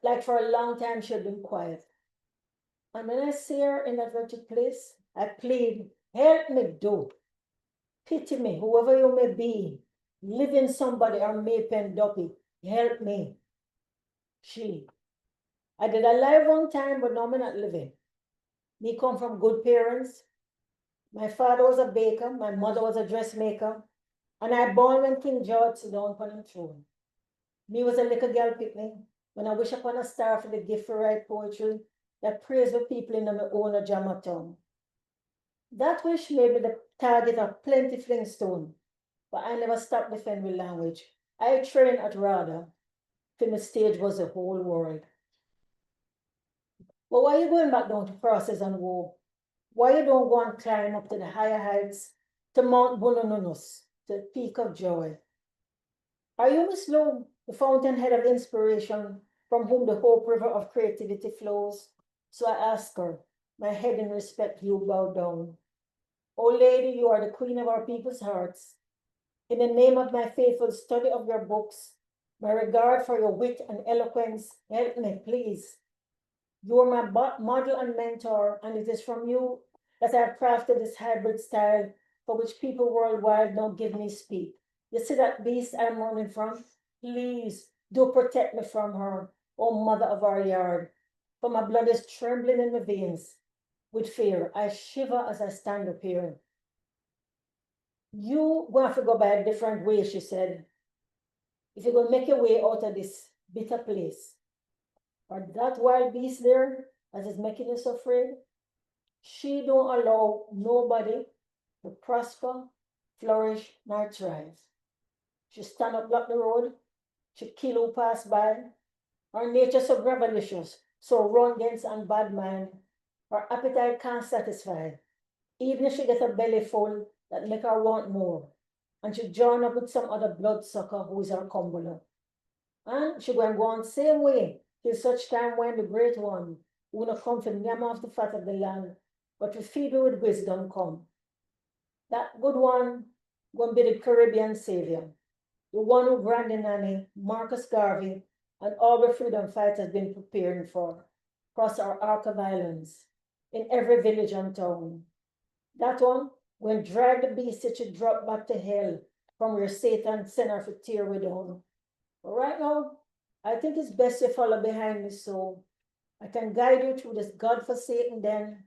like for a long time she had been quiet. And when I see her in that wretched place, I plead, help me, do. Pity me, whoever you may be, living somebody or maypen duppy, help me. I did alive one time, but now I'm not living. Me come from good parents. My father was a baker, my mother was a dressmaker, and I born when King George sit down upon his throne. Me was a little girl picnic, when I wish upon a star for the gift to write poetry that praise the people in my own Jama town. That wish made me the target of plenty flingstone, but I never stopped defending language. I trained at RADA, for the stage was the whole world. But why are you going back down to crosses and war? Why you don't go and climb up to the higher heights, to Mount Bunununus, to the peak of joy? Are you Miss Lowe, the fountainhead of inspiration, from whom the hope river of creativity flows? So I ask her, my head in respect you bow down. O lady, you are the queen of our people's hearts. In the name of my faithful study of your books, my regard for your wit and eloquence, help me, please. You are my model and mentor, and it is from you that I have crafted this hybrid style for which people worldwide now give me speak. You see that beast I'm running from? Please do protect me from her, O mother of our yard, for my blood is trembling in my veins with fear. I shiver as I stand up here. You will have to go by a different way, she said, if you're going to make your way out of this bitter place. Or that wild beast there, as is making you so afraid, she don't allow nobody to prosper, flourish, nor thrive. She stand up, block the road, she kill who pass by. Her nature so gravelicious, so run against and bad mind. Her appetite can't satisfy. Even if she get a belly full, that make her want more. And she join up with some other bloodsucker who is her cumberer. And she go on same way till such time when the great one, who not come to name off the fat of the land, but to feed me with wisdom come. That good one gonna be the Caribbean savior, the one who Grandy Nanny, Marcus Garvey, and all the freedom fighters been preparing for, across our arc of islands, in every village and town. That one, when drag the beast, it should drop back to hell from where Satan sent her to tear we down. But right now, I think it's best you follow behind me so I can guide you through this God-forsaken den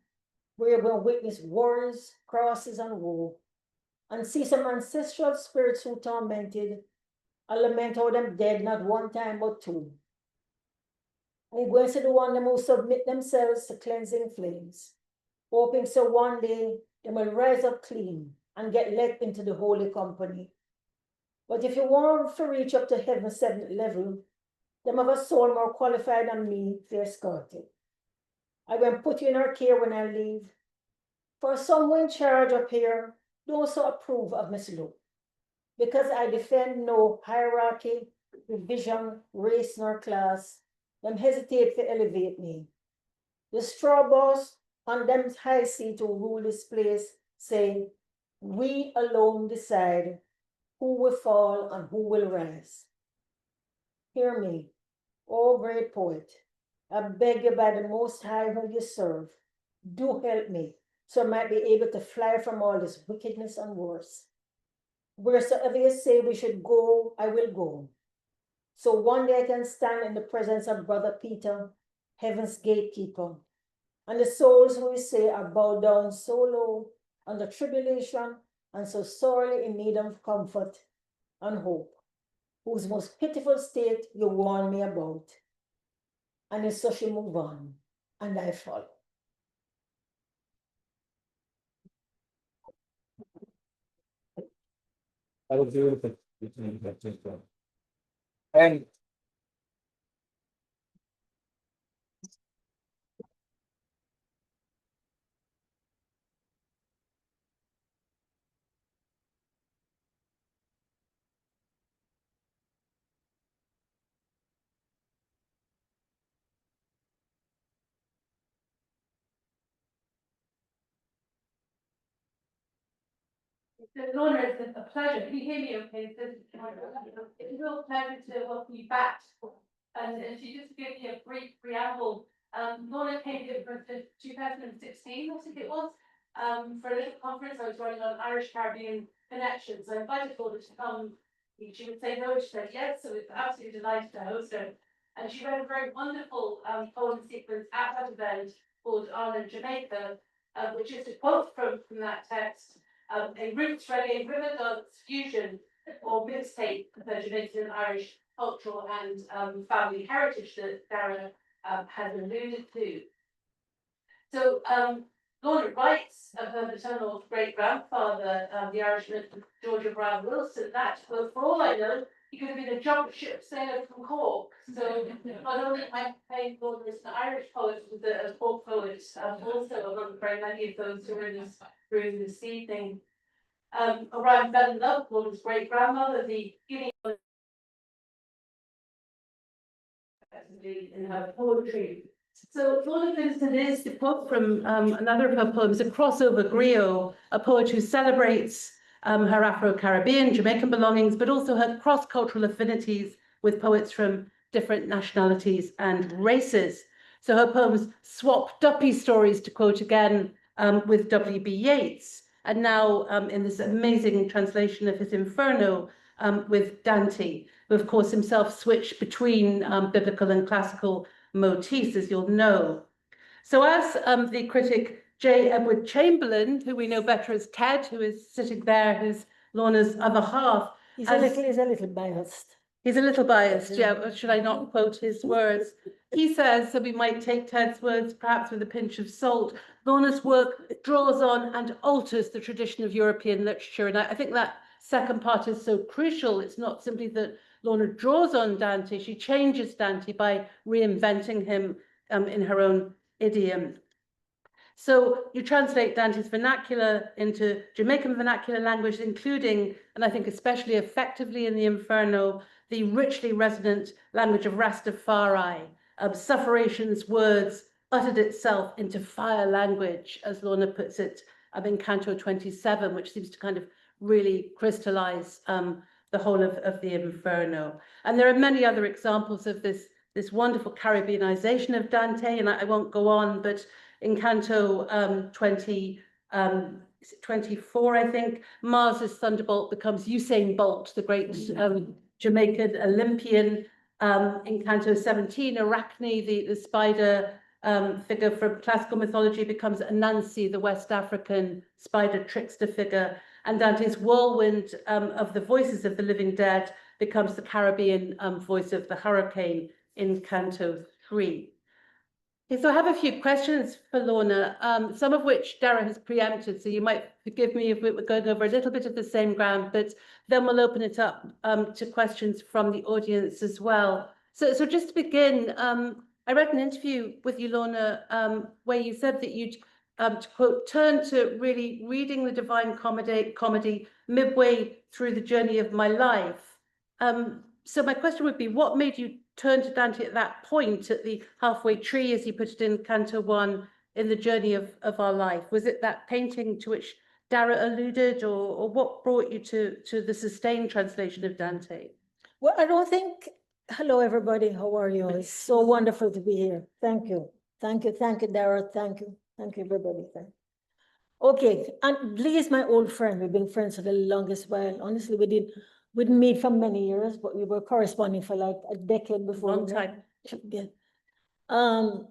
where you're going to witness wars, crosses, and woe, and see some ancestral spirits who tormented and lament how them dead not one time but two. And you're going to see the one them who submit themselves to cleansing flames, hoping so one day they will rise up clean and get let into the holy company. But if you want to reach up to heaven's seventh level, them have a soul more qualified than me to escort it. I will put you in our care when I leave. For someone in charge up here, don't so approve of Miss Lou, because I defend no hierarchy, division, race, nor class. Them hesitate to elevate me. The straw boss on them high seat who rule this place say, we alone decide who will fall and who will rise. Hear me, O great poet. I beg you by the Most High who you serve, do help me so I might be able to fly from all this wickedness and worse. Wheresoever you say we should go, I will go. So one day I can stand in the presence of Brother Peter, heaven's gatekeeper, and the souls who you say are bowed down so low under tribulation and so sorely in need of comfort and hope, whose most pitiful state you warn me about. And so she move on, and I follow. That was beautiful. And Lorna, it's a pleasure. Can you hear me okay? It's a real pleasure to welcome you back. And she just gave me a brief preamble. Lorna came here for 2016, I think it was, for a little conference I was running on Irish Caribbean connections. I invited Lorna to come. She would say no, she said yes, so it's absolutely delighted to host her. And she read a very wonderful poem sequence at that event called Ireland, Jamaica, which is a quote from that text. A roots reggae river dance fusion or mixtape for Jamaican Irish cultural and family heritage that Darren has alluded to. So Lorna writes of her maternal great-grandfather, the Irishman George Brown Wilson, that, well, for all I know, he could have been a jump ship sailor from Cork. So not only am I playing Lorna as an Irish poet, but a folk poet, also among very many of those who are in this room this evening. Orion fell in love with Lorna's great-grandmother, the giving in her poetry. So Lorna Goodison is the quote from another of her poems, a crossover griot, a poet who celebrates her Afro-Caribbean, Jamaican belongings, but also her cross-cultural affinities with poets from different nationalities and races. So her poems swap duppy stories, to quote again, with W.B. Yeats, and now in this amazing translation of his Inferno with Dante, who of course himself switched between biblical and classical motifs, as you'll know. So as the critic J. Edward Chamberlain, who we know better as Ted, who is sitting there, who's Lorna's other half. He's a little biased. He's a little biased, yeah, should I not quote his words? He says, so we might take Ted's words perhaps with a pinch of salt, Lorna's work draws on and alters the tradition of European literature. And I think that second part is so crucial. It's not simply that Lorna draws on Dante, she changes Dante by reinventing him in her own idiom. So you translate Dante's vernacular into Jamaican vernacular language, including, and I think especially effectively in the Inferno, the richly resonant language of Rastafari. Sufferation's words uttered itself into fire language, as Lorna puts it, in Canto 27, which seems to kind of really crystallize the whole of the Inferno. And there are many other examples of this wonderful Caribbeanization of Dante, and I won't go on, but in Canto 24, I think, Mars's Thunderbolt becomes Usain Bolt, the great Jamaican Olympian. In Canto 17, Arachne, the spider figure from classical mythology, becomes Anansi, the West African spider trickster figure. And Dante's whirlwind of the voices of the living dead becomes the Caribbean voice of the hurricane in Canto 3. Okay, so I have a few questions for Lorna, some of which Dara has preempted, so you might forgive me if we're going over a little bit of the same ground, but then we'll open it up to questions from the audience as well. So just to begin, I read an interview with you, Lorna, where you said that you'd, to quote, turn to really reading the Divine Comedy midway through the journey of my life. So my question would be, what made you turn to Dante at that point, at the halfway tree, as you put it in Canto 1, in the journey of our life? Was it that painting to which Dara alluded, or what brought you to the sustained translation of Dante? Well, I don't think, hello everybody, how are you? It's so wonderful to be here. Thank you. Thank you, Dara, thank you everybody. Okay, and Lee is my old friend. We've been friends for the longest while. Honestly, we didn't meet for many years, but we were corresponding for like a decade before. Long time. Yeah. And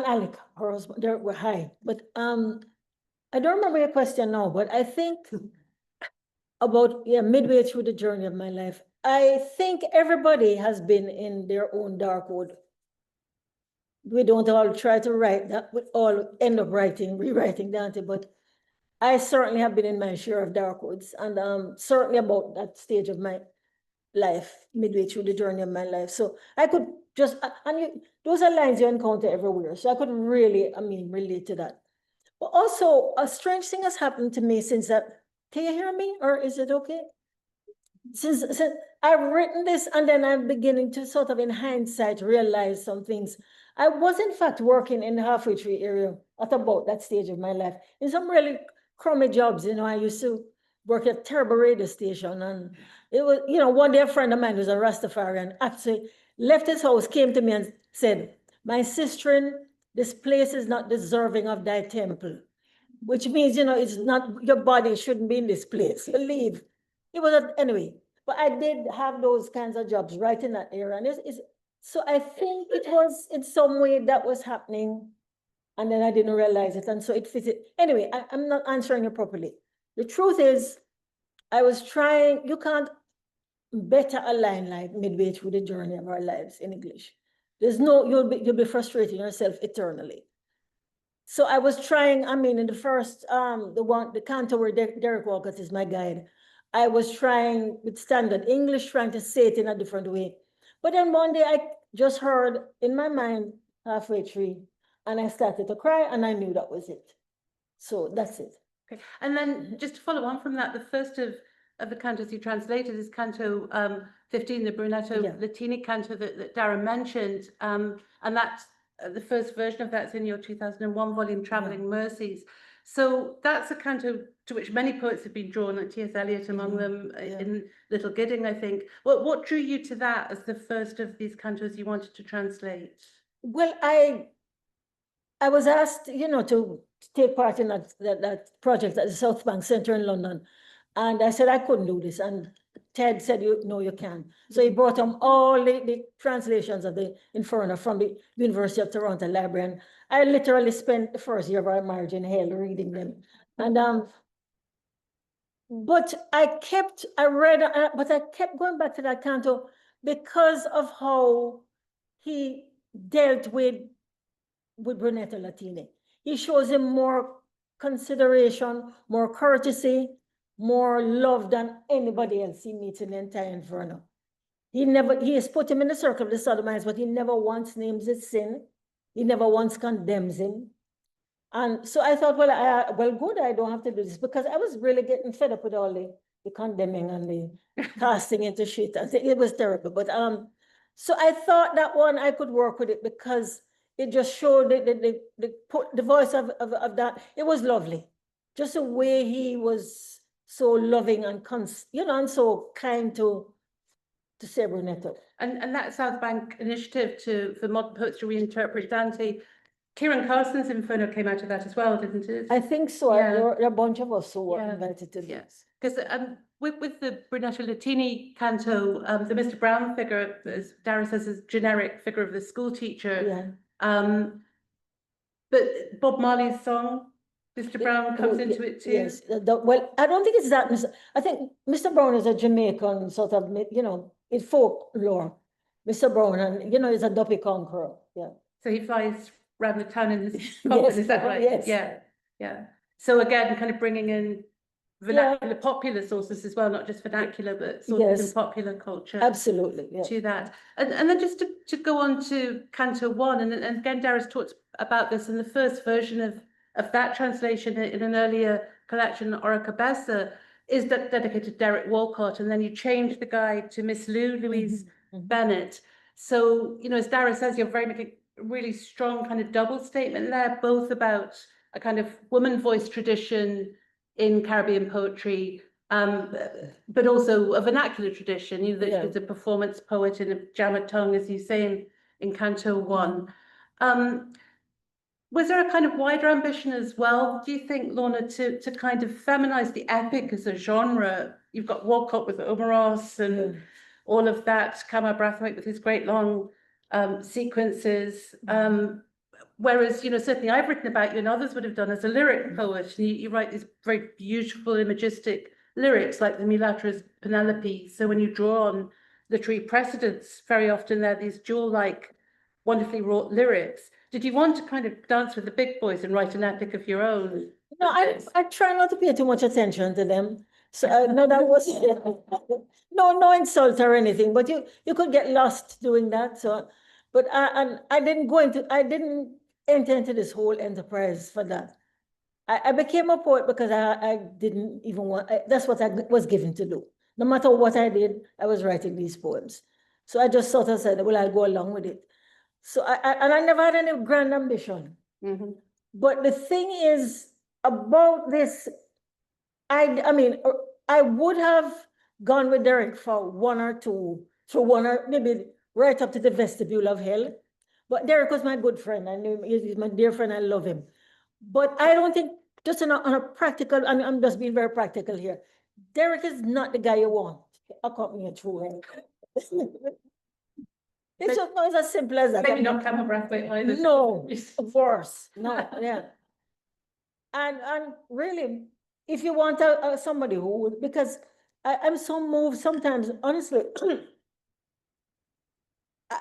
Alec, her husband, they were high. But I don't remember your question now, but I think about, midway through the journey of my life, I think everybody has been in their own dark wood. We don't all try to write that, we all end up rewriting Dante, but I certainly have been in my share of dark woods, and certainly about that stage of my life, midway through the journey of my life. So I could just, those are lines you encounter everywhere. So I could really, relate to that. But also, a strange thing has happened to me since that. Can you hear me, or is it okay? Since I've written this, and then I'm beginning to sort of, in hindsight, realize some things. I was, in fact, working in the halfway tree area at about that stage of my life, in some really crummy jobs. I used to work at a terrible radio station, and it was, one day a friend of mine who's a Rastafarian actually left his house, came to me and said, "My sister, this place is not deserving of thy temple," which means, it's not, your body shouldn't be in this place, you leave. It was, anyway, but I did have those kinds of jobs right in that area. And so I think it was in some way that was happening, and then I didn't realize it. And so it fits it. Anyway, I'm not answering you properly. The truth is, I was trying, you can't better align life midway through the journey of our lives in English. There's no, you'll be frustrating yourself eternally. So I was trying, in the first, the canto where Derek Walcott is my guide, I was trying with standard English, trying to say it in a different way. But then one day I just heard in my mind halfway through, and I started to cry, and I knew that was it. So that's it. Okay. And then just to follow on from that, the first of the cantos you translated is Canto 15, the Brunetto Latini canto that Dara mentioned. And that's the first version of that's in your 2001 volume, Travelling Mercies. So that's a canto to which many poets have been drawn, like T.S. Eliot among them, in Little Gidding, I think. What drew you to that as the first of these cantos you wanted to translate? Well, I I was asked, to take part in that project at the South Bank Centre in London. And I said, I couldn't do this. And Ted said, no, you can. So he brought him all the translations of the Inferno from the University of Toronto Library. And I literally spent the first year of our marriage in hell reading them. And but I kept going back to that canto because of how he dealt with Brunetto Latini. He shows him more consideration, more courtesy, more love than anybody else he meets in the entire Inferno. He has put him in the circle of the sodomites, but he never once names his sin. He never once condemns him. And so I thought, well, good, I don't have to do this, because I was really getting fed up with all the condemning and the casting into shit. I think it was terrible. But so I thought that one I could work with it, because it just showed the voice of that. It was lovely. Just the way he was so loving and and so kind to say Brunetto. And that South Bank initiative for modern poets to reinterpret Dante, Kieran Carson's Inferno came out of that as well, didn't it? I think so. Yeah. There were a bunch of us who were invited to this. Yes, because with the Brunetto Latini canto, the Mr. Brown figure, as Dara says, is generic figure of the school teacher. Yeah. But Bob Marley's song, Mr. Brown, comes into it too. Yes. Well, I don't think it's that. I think Mr. Brown is a Jamaican sort of, it's folklore. Mr. Brown, and is a duppy conqueror. Yeah. So he flies around the town in his coffin, is that right? Yes. Yeah. So again, kind of bringing in vernacular, popular sources as well, not just vernacular, but sources in popular culture. Absolutely. Yeah. To that. And then just to go on to Canto 1, and again, Dara's talked about this in the first version of that translation in an earlier collection, Orica Bessa, is dedicated to Derek Walcott, and then you change the guide to Miss Louise Bennett. So, as Dara says, you're very making a really strong kind of double statement there, both about a kind of woman voice tradition in Caribbean poetry, but also a vernacular tradition. There's a performance poet in a Jama tongue, as you say in Canto 1. Was there a kind of wider ambition as well, do you think, Lorna, to kind of feminize the epic as a genre? You've got Walcott with Omeros and all of that, Kamau Brathwaite with his great long sequences. Whereas, certainly I've written about you and others would have done as a lyric poet. And you write these very beautiful imagistic lyrics like the Mulatra's Penelope. So when you draw on literary precedents, very often they're these jewel-like, wonderfully wrought lyrics. Did you want to kind of dance with the big boys and write an epic of your own? No, I try not to pay too much attention to them. So no, that was no insult or anything, but you could get lost doing that. So, but I didn't enter into this whole enterprise for that. I became a poet because I didn't even want, that's what I was given to do. No matter what I did, I was writing these poems. So I just sort of said, well, I'll go along with it. So I never had any grand ambition. But the thing is about this, I mean, I would have gone with Derek for one or maybe right up to the vestibule of hell. But Derek was my good friend. I knew he's my dear friend. I love him. But I don't think, just on a practical, I'm just being very practical here. Derek is not the guy you want. I'll cut me through him. It's just not as simple as that. Maybe not Kamau Brathwaite either. No, worse. No, yeah. And really, if you want somebody who would, because I'm so moved sometimes, honestly.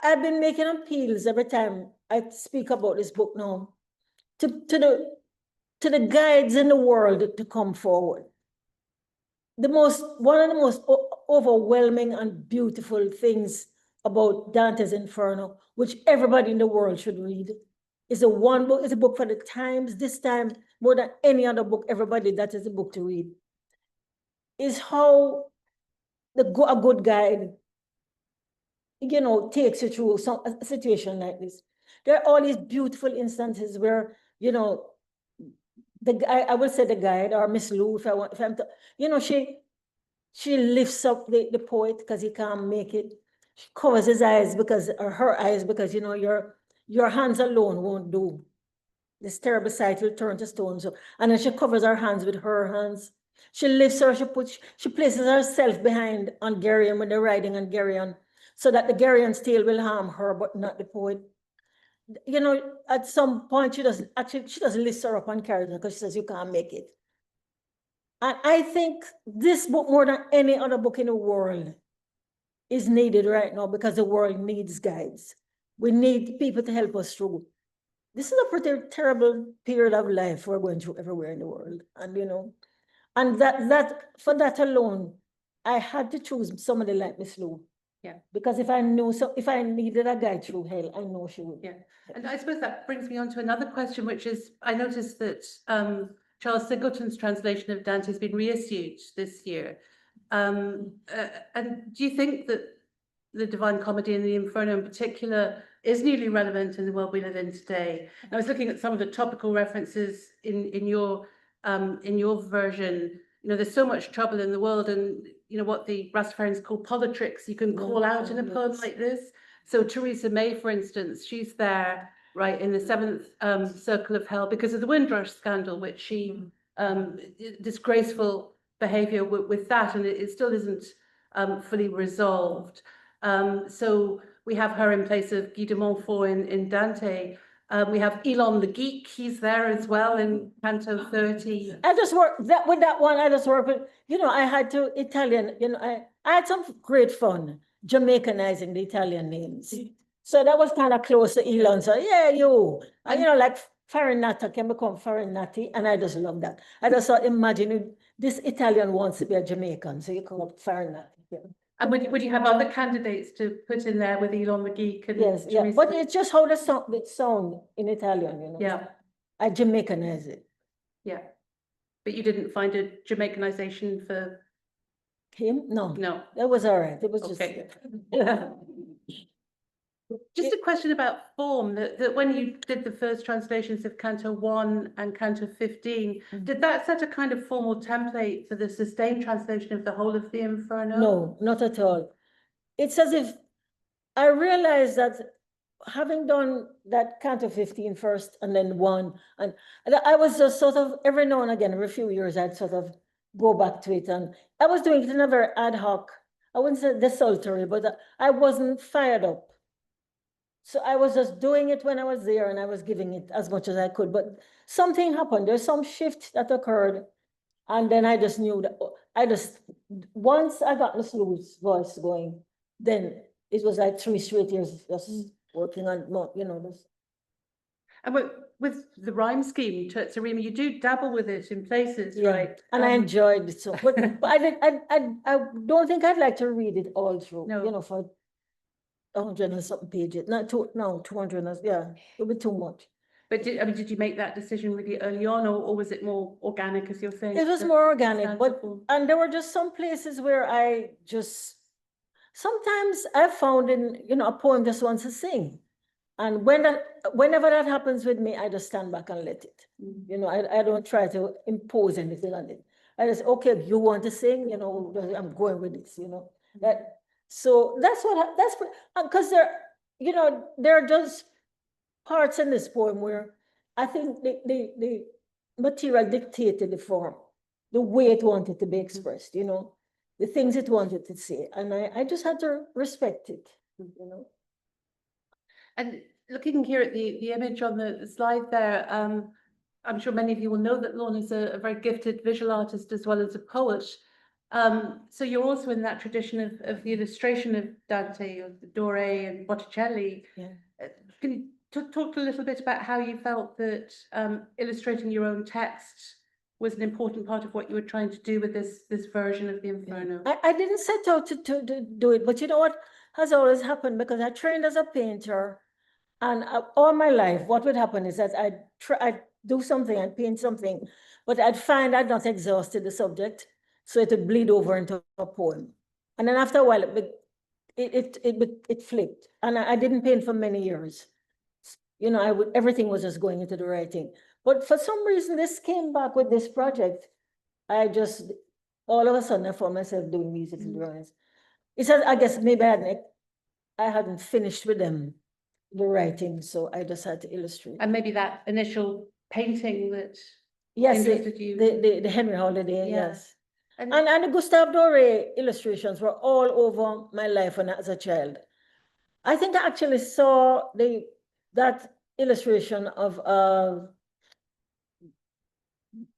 I've been making appeals every time I speak about this book now to the guides in the world to come forward. One of the most overwhelming and beautiful things about Dante's Inferno, which everybody in the world should read, is a book. It's a book for the times. This time, more than any other book, everybody, that is a book to read. Is how a good guide, takes you through a situation like this. There are all these beautiful instances where, I will say the guide, or Miss Lou, if I'm she lifts up the poet because he can't make it. She covers his eyes or her eyes because, your hands alone won't do. this terrible sight will turn to stone. So, and then she covers her hands with her hands. She lifts her, she places herself behind on Geryon when they're riding on Geryon, so that the Geryon's tail will harm her, but not the poet. You know, at some point she doesn't lift her up and carry her because she says you can't make it. And I think this book, more than any other book in the world, is needed right now because the world needs guides. We need people to help us through. This is a pretty terrible period of life we're going through everywhere in the world. And, you know, and for that alone, I had to choose somebody like Miss Lou. Yeah. Because if I needed a guide through hell, I know she would. Yeah. And I suppose that brings me on to another question, which is, I noticed that Charles Singleton's translation of Dante has been reissued this year. And do you think that the Divine Comedy and the Inferno in particular is newly relevant in the world we live in today? And I was looking at some of the topical references in your version. You know, there's so much trouble in the world, and you know what the Rastafarians call politricks you can call out in a poem like this. So Theresa May, for instance, she's there, right, in the seventh circle of hell because of the Windrush scandal, which she disgraceful behaviour with that, and it still isn't fully resolved. So we have her in place of Guy de Montfort in Dante. We have Elon the Geek, he's there as well in Canto 30. I just worked with that one, I just worked with, you know, I had to Italian, you know, I had some great fun Jamaicanizing the Italian names. So that was kind of close to Elon. So yeah, you. And you know, like Farinata can become Farinati, and I just love that. I just thought, imagine this Italian wants to be a Jamaican, so you call it Farinati. Yeah. And would you have other candidates to put in there with Elon the Geek? And yes, yeah. But it's just how the sound in Italian, you know. Yeah. I Jamaicanize it. Yeah. But you didn't find a Jamaicanization for him? No. No. That was all right. It was okay. just Just a question about form, that when you did the first translations of Canto 1 and Canto 15, did that set a kind of formal template for the sustained translation of the whole of the Inferno? No, not at all. It's as if I realized that having done that Canto 15 first and then 1, and I was just sort of, every now and again, every few years, I'd sort of go back to it. And I was doing it in a very ad hoc, I wouldn't say desultory, but I wasn't fired up. So I was just doing it when I was there, and I was giving it as much as I could. But something happened. There's some shift that occurred. And then I just knew that once I got Miss Lou's voice going, then it was like 3 straight years just working on, you know, this. And with the rhyme scheme, Tsarima, you do dabble with it in places, Yeah. right? And I enjoyed it so. But I don't think I'd like to read it all through. No. You know, for 100 and something pages. Not 200. Yeah, it would be too much. But did you make that decision really early on, or was it more organic, as you're saying? It was more organic, but and there were just some places where I just sometimes I found a poem just wants to sing, and whenever that happens with me, I just stand back and let it. You know, I don't try to impose anything on it. I just, okay, you want to sing, you know, I'm going with this, you know. So that's because there are just parts in this poem where I think the material dictated the form, the way it wanted to be expressed, you know, the things it wanted to say. And I just had to respect it, you know. And looking here at the image on the slide there, I'm sure many of you will know that Lorna is a very gifted visual artist as well as a poet. So you're also in that tradition of the illustration of Dante, of Doré and Botticelli. Yeah. Can you talk a little bit about how you felt that illustrating your own text was an important part of what you were trying to do with this version of the Inferno? I didn't set out to do it, but you know what has always happened, because I trained as a painter, and all my life, what would happen is that I'd do something, I'd paint something, but I'd find I'd not exhausted the subject, so it would bleed over into a poem. And then after a while, it flipped, and I didn't paint for many years. You know, everything was just going into the writing. But for some reason, this came back with this project. All of a sudden, I found myself doing musical drawings. It says, I guess maybe I hadn't finished with them. the writing, so I just had to illustrate. And maybe that initial painting that Yes, interested you. the Henry Holiday, Yeah. yes. And And the Gustave Doré illustrations were all over my life when I was a child. I think I actually saw that illustration of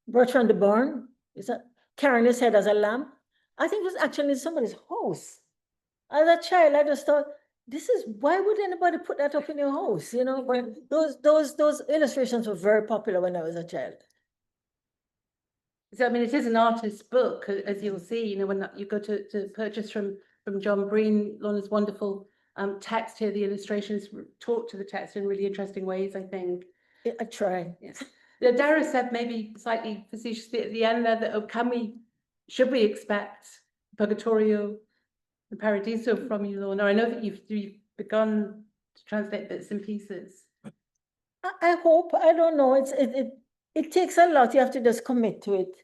Bertrand de Born, is that carrying his head as a lamp? I think it was actually in somebody's house. As a child, I just thought, why would anybody put that up in your house? You know, but those illustrations were very popular when I was a child. so, I mean, it is an artist's book, as you'll see, you know, when you go to purchase from John Breen, Lorna's wonderful text here, the illustrations talk to the text in really interesting ways, I think. I try. Yes. Dara said maybe slightly facetiously at the end there that, should we expect Purgatorio and Paradiso from you, Lorna? I know that you've begun to translate bits and pieces. I hope. I don't know. It takes a lot. You have to just commit to it.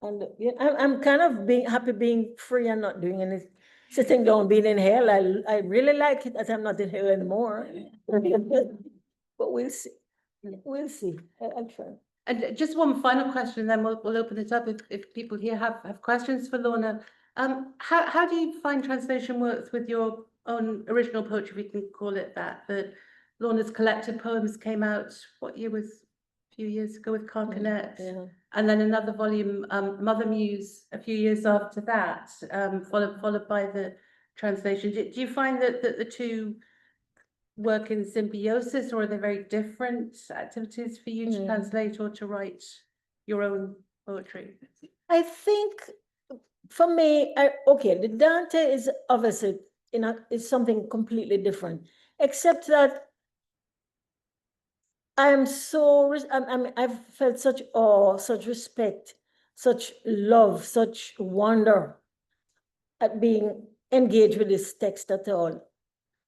And I'm kind of happy being free and not doing anything, sitting down, being in hell. I really like it that I'm not in hell anymore. But we'll see. We'll see. I'll try. And just one final question, then we'll open it up if people here have questions for Lorna. How do you find translation works with your own original poetry, if we can call it that? That Lorna's collected poems came out, what year was a few years ago with Carcanet? Yeah. And then another volume, Mother Muse, a few years after that, followed by the translation. Do you find that the two work in symbiosis, or are they very different activities for you to translate or to write your own poetry? I think for me, the Dante is obviously is something completely different, except that I've felt such awe, such respect, such love, such wonder at being engaged with this text at all.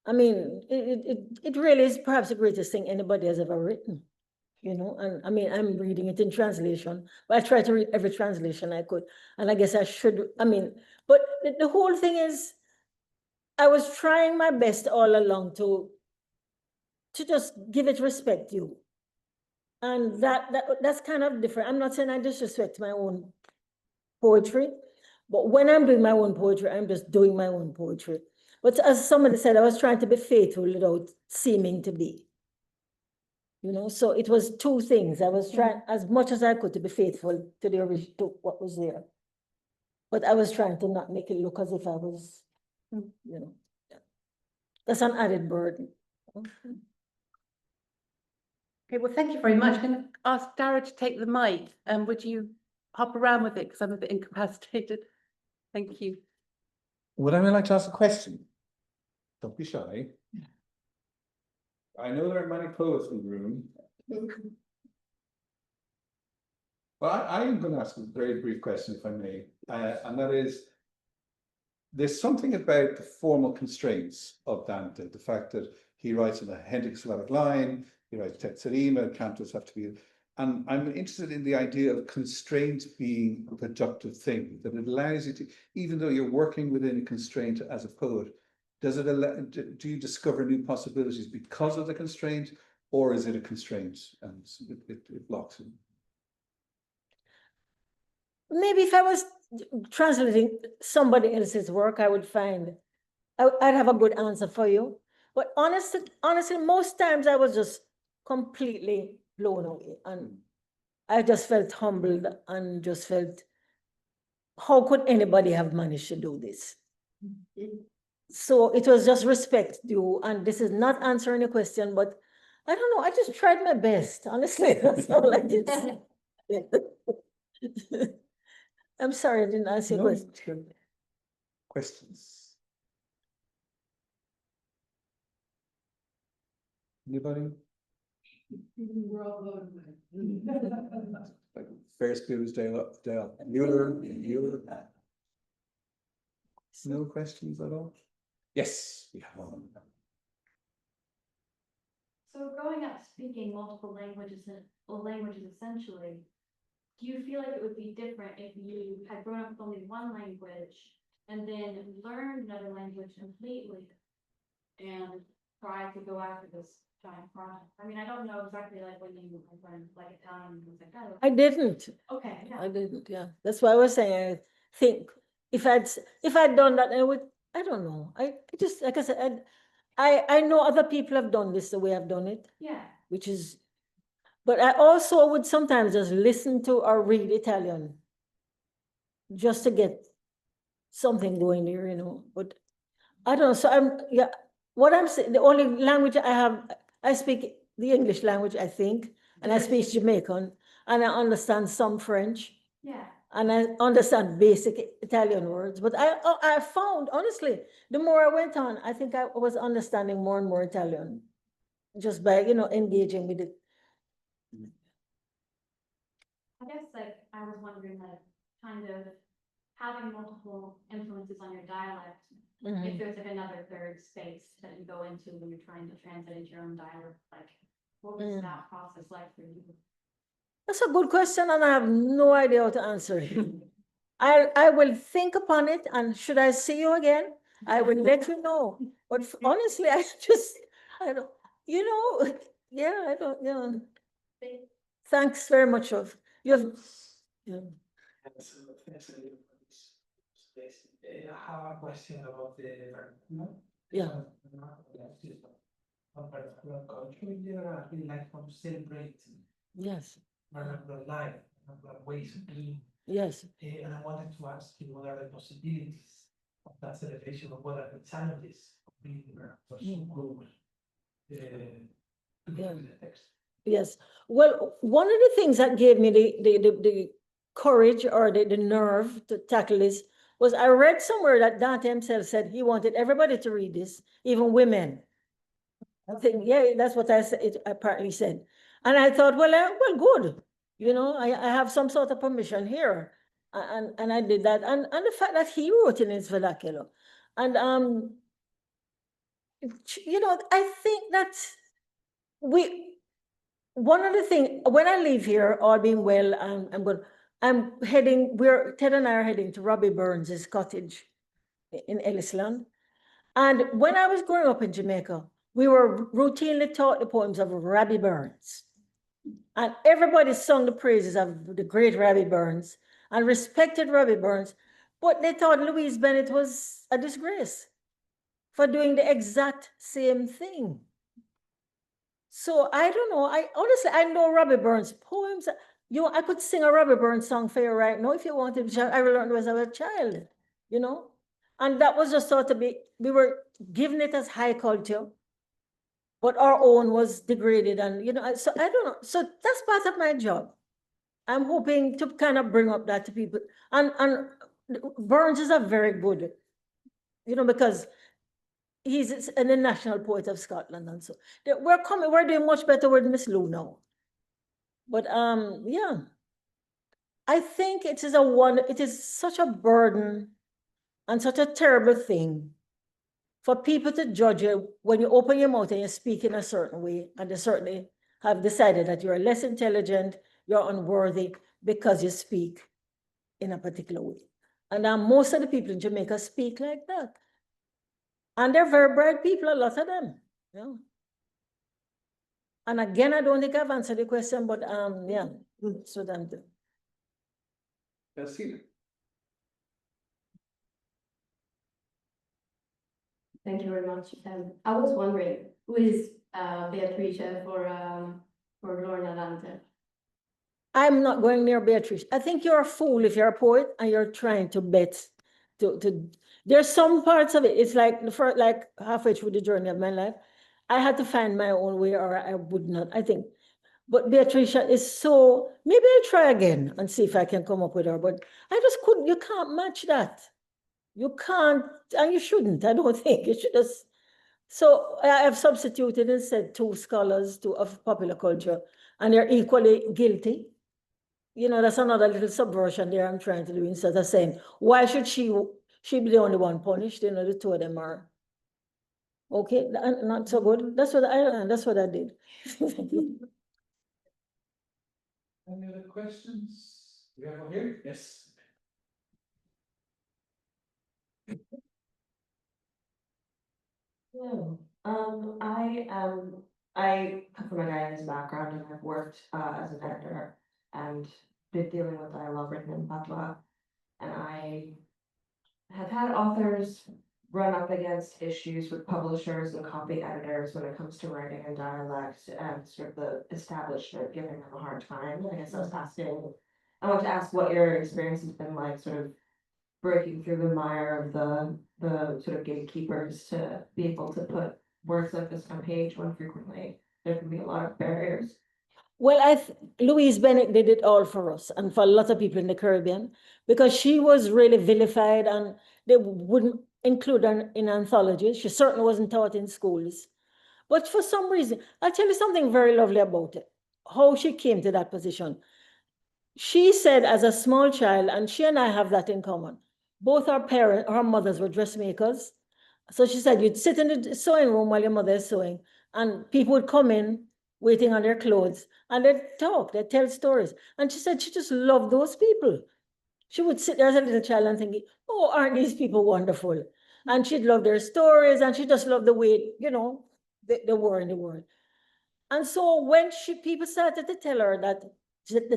I mean, it really is perhaps the greatest thing anybody has ever written, you know. And I mean, I'm reading it in translation, but I try to read every translation I could. And I guess I should, but the whole thing is, I was trying my best all along to just give it respect due. And that's kind of different. I'm not saying I disrespect my own poetry, but when I'm doing my own poetry, I'm just doing my own poetry. But as somebody said, I was trying to be faithful without seeming to be. You know, so it was two things. I was trying as much as I could to be faithful to the original, to what was there. But I was trying to not make it look as if I was, you know, that's an added burden. Okay, well, thank you very much. I'm going to ask Dara to take the mic. Would you hop around with it, because I'm a bit incapacitated? Thank you. Would anyone like to ask a question? Don't be shy. I know there are many poets in the room. Well, I'm going to ask a very brief question, if I may, and that is, there's something about the formal constraints of Dante, the fact that he writes in a hentasyllabic line, he writes texerima, cantos have to be, and I'm interested in the idea of constraint being a productive thing, that it allows you to, even though you're working within a constraint as a poet, does it allow, do you discover new possibilities because of the constraint, or is it a constraint and it blocks it? Maybe if I was translating somebody else's work, I would find, I'd have a good answer for you. But honestly, most times I was just completely blown away. And I just felt humbled and just felt, how could anybody have managed to do this? So it was just respect due. And this is not answering a question, but I don't know, I just tried my best, honestly. That's all I did. I'm sorry, I didn't answer your question. Questions? Anybody? Like Ferris Bueller's Day Off. Mueller. No questions at all? Yes, we have one. So growing up speaking multiple languages essentially, do you feel like it would be different if you had grown up with only one language and then learned another language completely and try to go after this giant project? I mean, I don't know exactly like when you learned like Italian and things like that. I didn't. Okay, yeah. I didn't, yeah. That's why I was saying, I think if I'd done that, I don't know. I just, like I said, I know other people have done this the way I've done it, Yeah. which is, but I also would sometimes just listen to or read Italian just to get something going there, but I don't know. So yeah, what I'm saying, the only language I have, I speak the English language, I think, and I speak Jamaican, and I understand some French. Yeah. And I understand basic Italian words, but I found, honestly, the more I went on, I think I was understanding more and more Italian, just by, engaging with it. I guess like I was wondering like kind of having multiple influences on your dialect, if there's like another third space that you go into when you're trying to translate into your own dialect, like what was that process like for you? That's a good question, and I have no idea how to answer it. I will think upon it, and should I see you again, I will let you know. But honestly, I don't, yeah, I don't, Thanks very much. Yeah. I have a question about the Yeah. culture there. I feel like from celebrating Yes. life, ways of being. Yes. And I wanted to ask you what are the possibilities of that celebration, or what are the challenges of being there for so close to the text. Yes. Well, one of the things that gave me the courage or the nerve to tackle this was I read somewhere that Dante himself said he wanted everybody to read this, even women. I think, yeah, that's what it apparently said. And I thought, well, good. I have some sort of permission here. And I did that. And the fact that he wrote in his vernacular. And, I think that one of the things, when I leave here, all being well, Ted and I are heading to Robbie Burns's cottage in Ellisland. And when I was growing up in Jamaica, we were routinely taught the poems of Robbie Burns. And everybody sung the praises of the great Robbie Burns and respected Robbie Burns, but they thought Louise Bennett was a disgrace for doing the exact same thing. So I don't know. I know Robbie Burns poems. I could sing a Robbie Burns song for you right now if you wanted, which I learned when I was a child, And that was just thought to be, we were giving it as high culture, but our own was degraded. And, so I don't know. So that's part of my job. I'm hoping to kind of bring up that to people. And Burns is a very good, because he's an national poet of Scotland. And so we're doing much better with Miss Lou now. But yeah, I think it is such a burden and such a terrible thing for people to judge you when you open your mouth and you speak in a certain way, and they certainly have decided that you're less intelligent, you're unworthy because you speak in a particular way. And most of the people in Jamaica speak like that. And they're very bright people, a lot of them. And again, I don't think I've answered the question, but yeah, so Dante. Thank you very much. I was wondering, who is Beatrice for Lorna Dante? I'm not going near Beatrice. I think you're a fool if you're a poet and you're trying to bet. There's some parts of it. It's like halfway through the journey of my life, I had to find my own way, or I would not. I think, but Beatrice is so. Maybe I'll try again and see if I can come up with her. But I just couldn't. You can't match that. You can't, and you shouldn't. I don't think you should just. So I have substituted and said two scholars of popular culture, and they're equally guilty. That's another little subversion there I'm trying to do, instead of saying, why should she be the only one punished? The two of them are okay, not so good. That's what I did. Any other questions? We have one here? Yes. I come from a guidance background and I've worked as an editor and been dealing with dialogue written in patois. And I have had authors run up against issues with publishers and copy editors when it comes to writing in dialect and sort of the establishment giving them a hard time. I guess I want to ask what your experience has been like, sort of breaking through the mire of the sort of gatekeepers to be able to put words like this on page when frequently there can be a lot of barriers. Well, Louise Bennett did it all for us and for a lot of people in the Caribbean, because she was really vilified and they wouldn't include her in anthologies. She certainly wasn't taught in schools. But for some reason, I'll tell you something very lovely about it, how she came to that position. She said as a small child, and she and I have that in common, both our mothers were dressmakers. So she said, you'd sit in the sewing room while your mother is sewing, and people would come in waiting on their clothes, and they'd talk, they'd tell stories. And she said she just loved those people. She would sit there as a little child and think, oh, aren't these people wonderful? And she'd love their stories, and she just loved the way, they were in the world. And so when people started to tell her that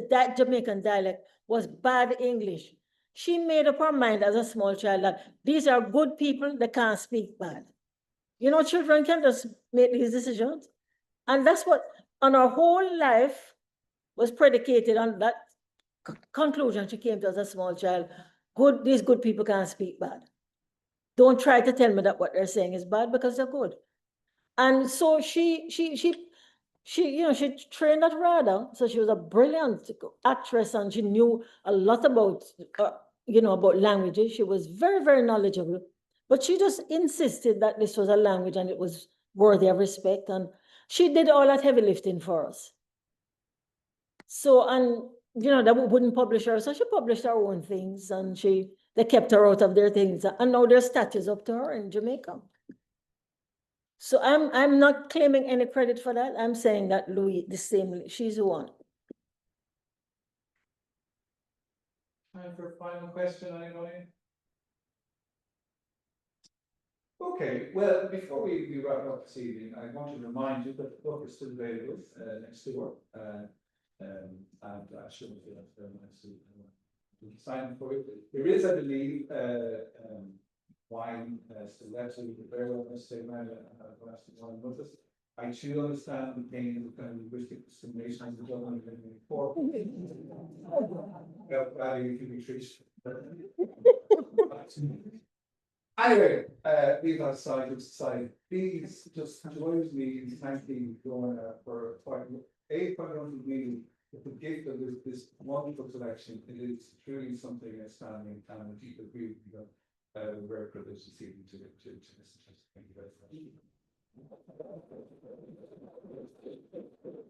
that Jamaican dialect was bad English, she made up her mind as a small child that these are good people, they can't speak bad. Children can just make these decisions. And that's what, on her whole life, was predicated on that conclusion she came to as a small child. These good people can't speak bad. Don't try to tell me that what they're saying is bad, because they're good. And so she trained at RADA, so she was a brilliant actress, and she knew a lot about, about languages. She was very, very knowledgeable, but she just insisted that this was a language and it was worthy of respect. And she did all that heavy lifting for us. So, and they wouldn't publish her, so she published her own things, and they kept her out of their things, and now their statues up to her in Jamaica. So I'm not claiming any credit for that. I'm saying that she's the one. Time for a final question, anybody? Okay, well, before we wrap up this evening, I want to remind you that the book is still available next door. And I shouldn't feel that's very nice to sign for it. There is, I believe, wine still left, so you can bear with us, say, man, I've glass of wine with us. I too understand the pain of kind of linguistic discrimination as a gentleman living in Cork. Value can be treated. Anyway, leave that aside, please just join me in thanking Lorna for quite wonderful meeting with the gift of this wonderful collection. It is truly something outstanding, and the people agree with me that we're very privileged this evening to listen to. Thank you very much.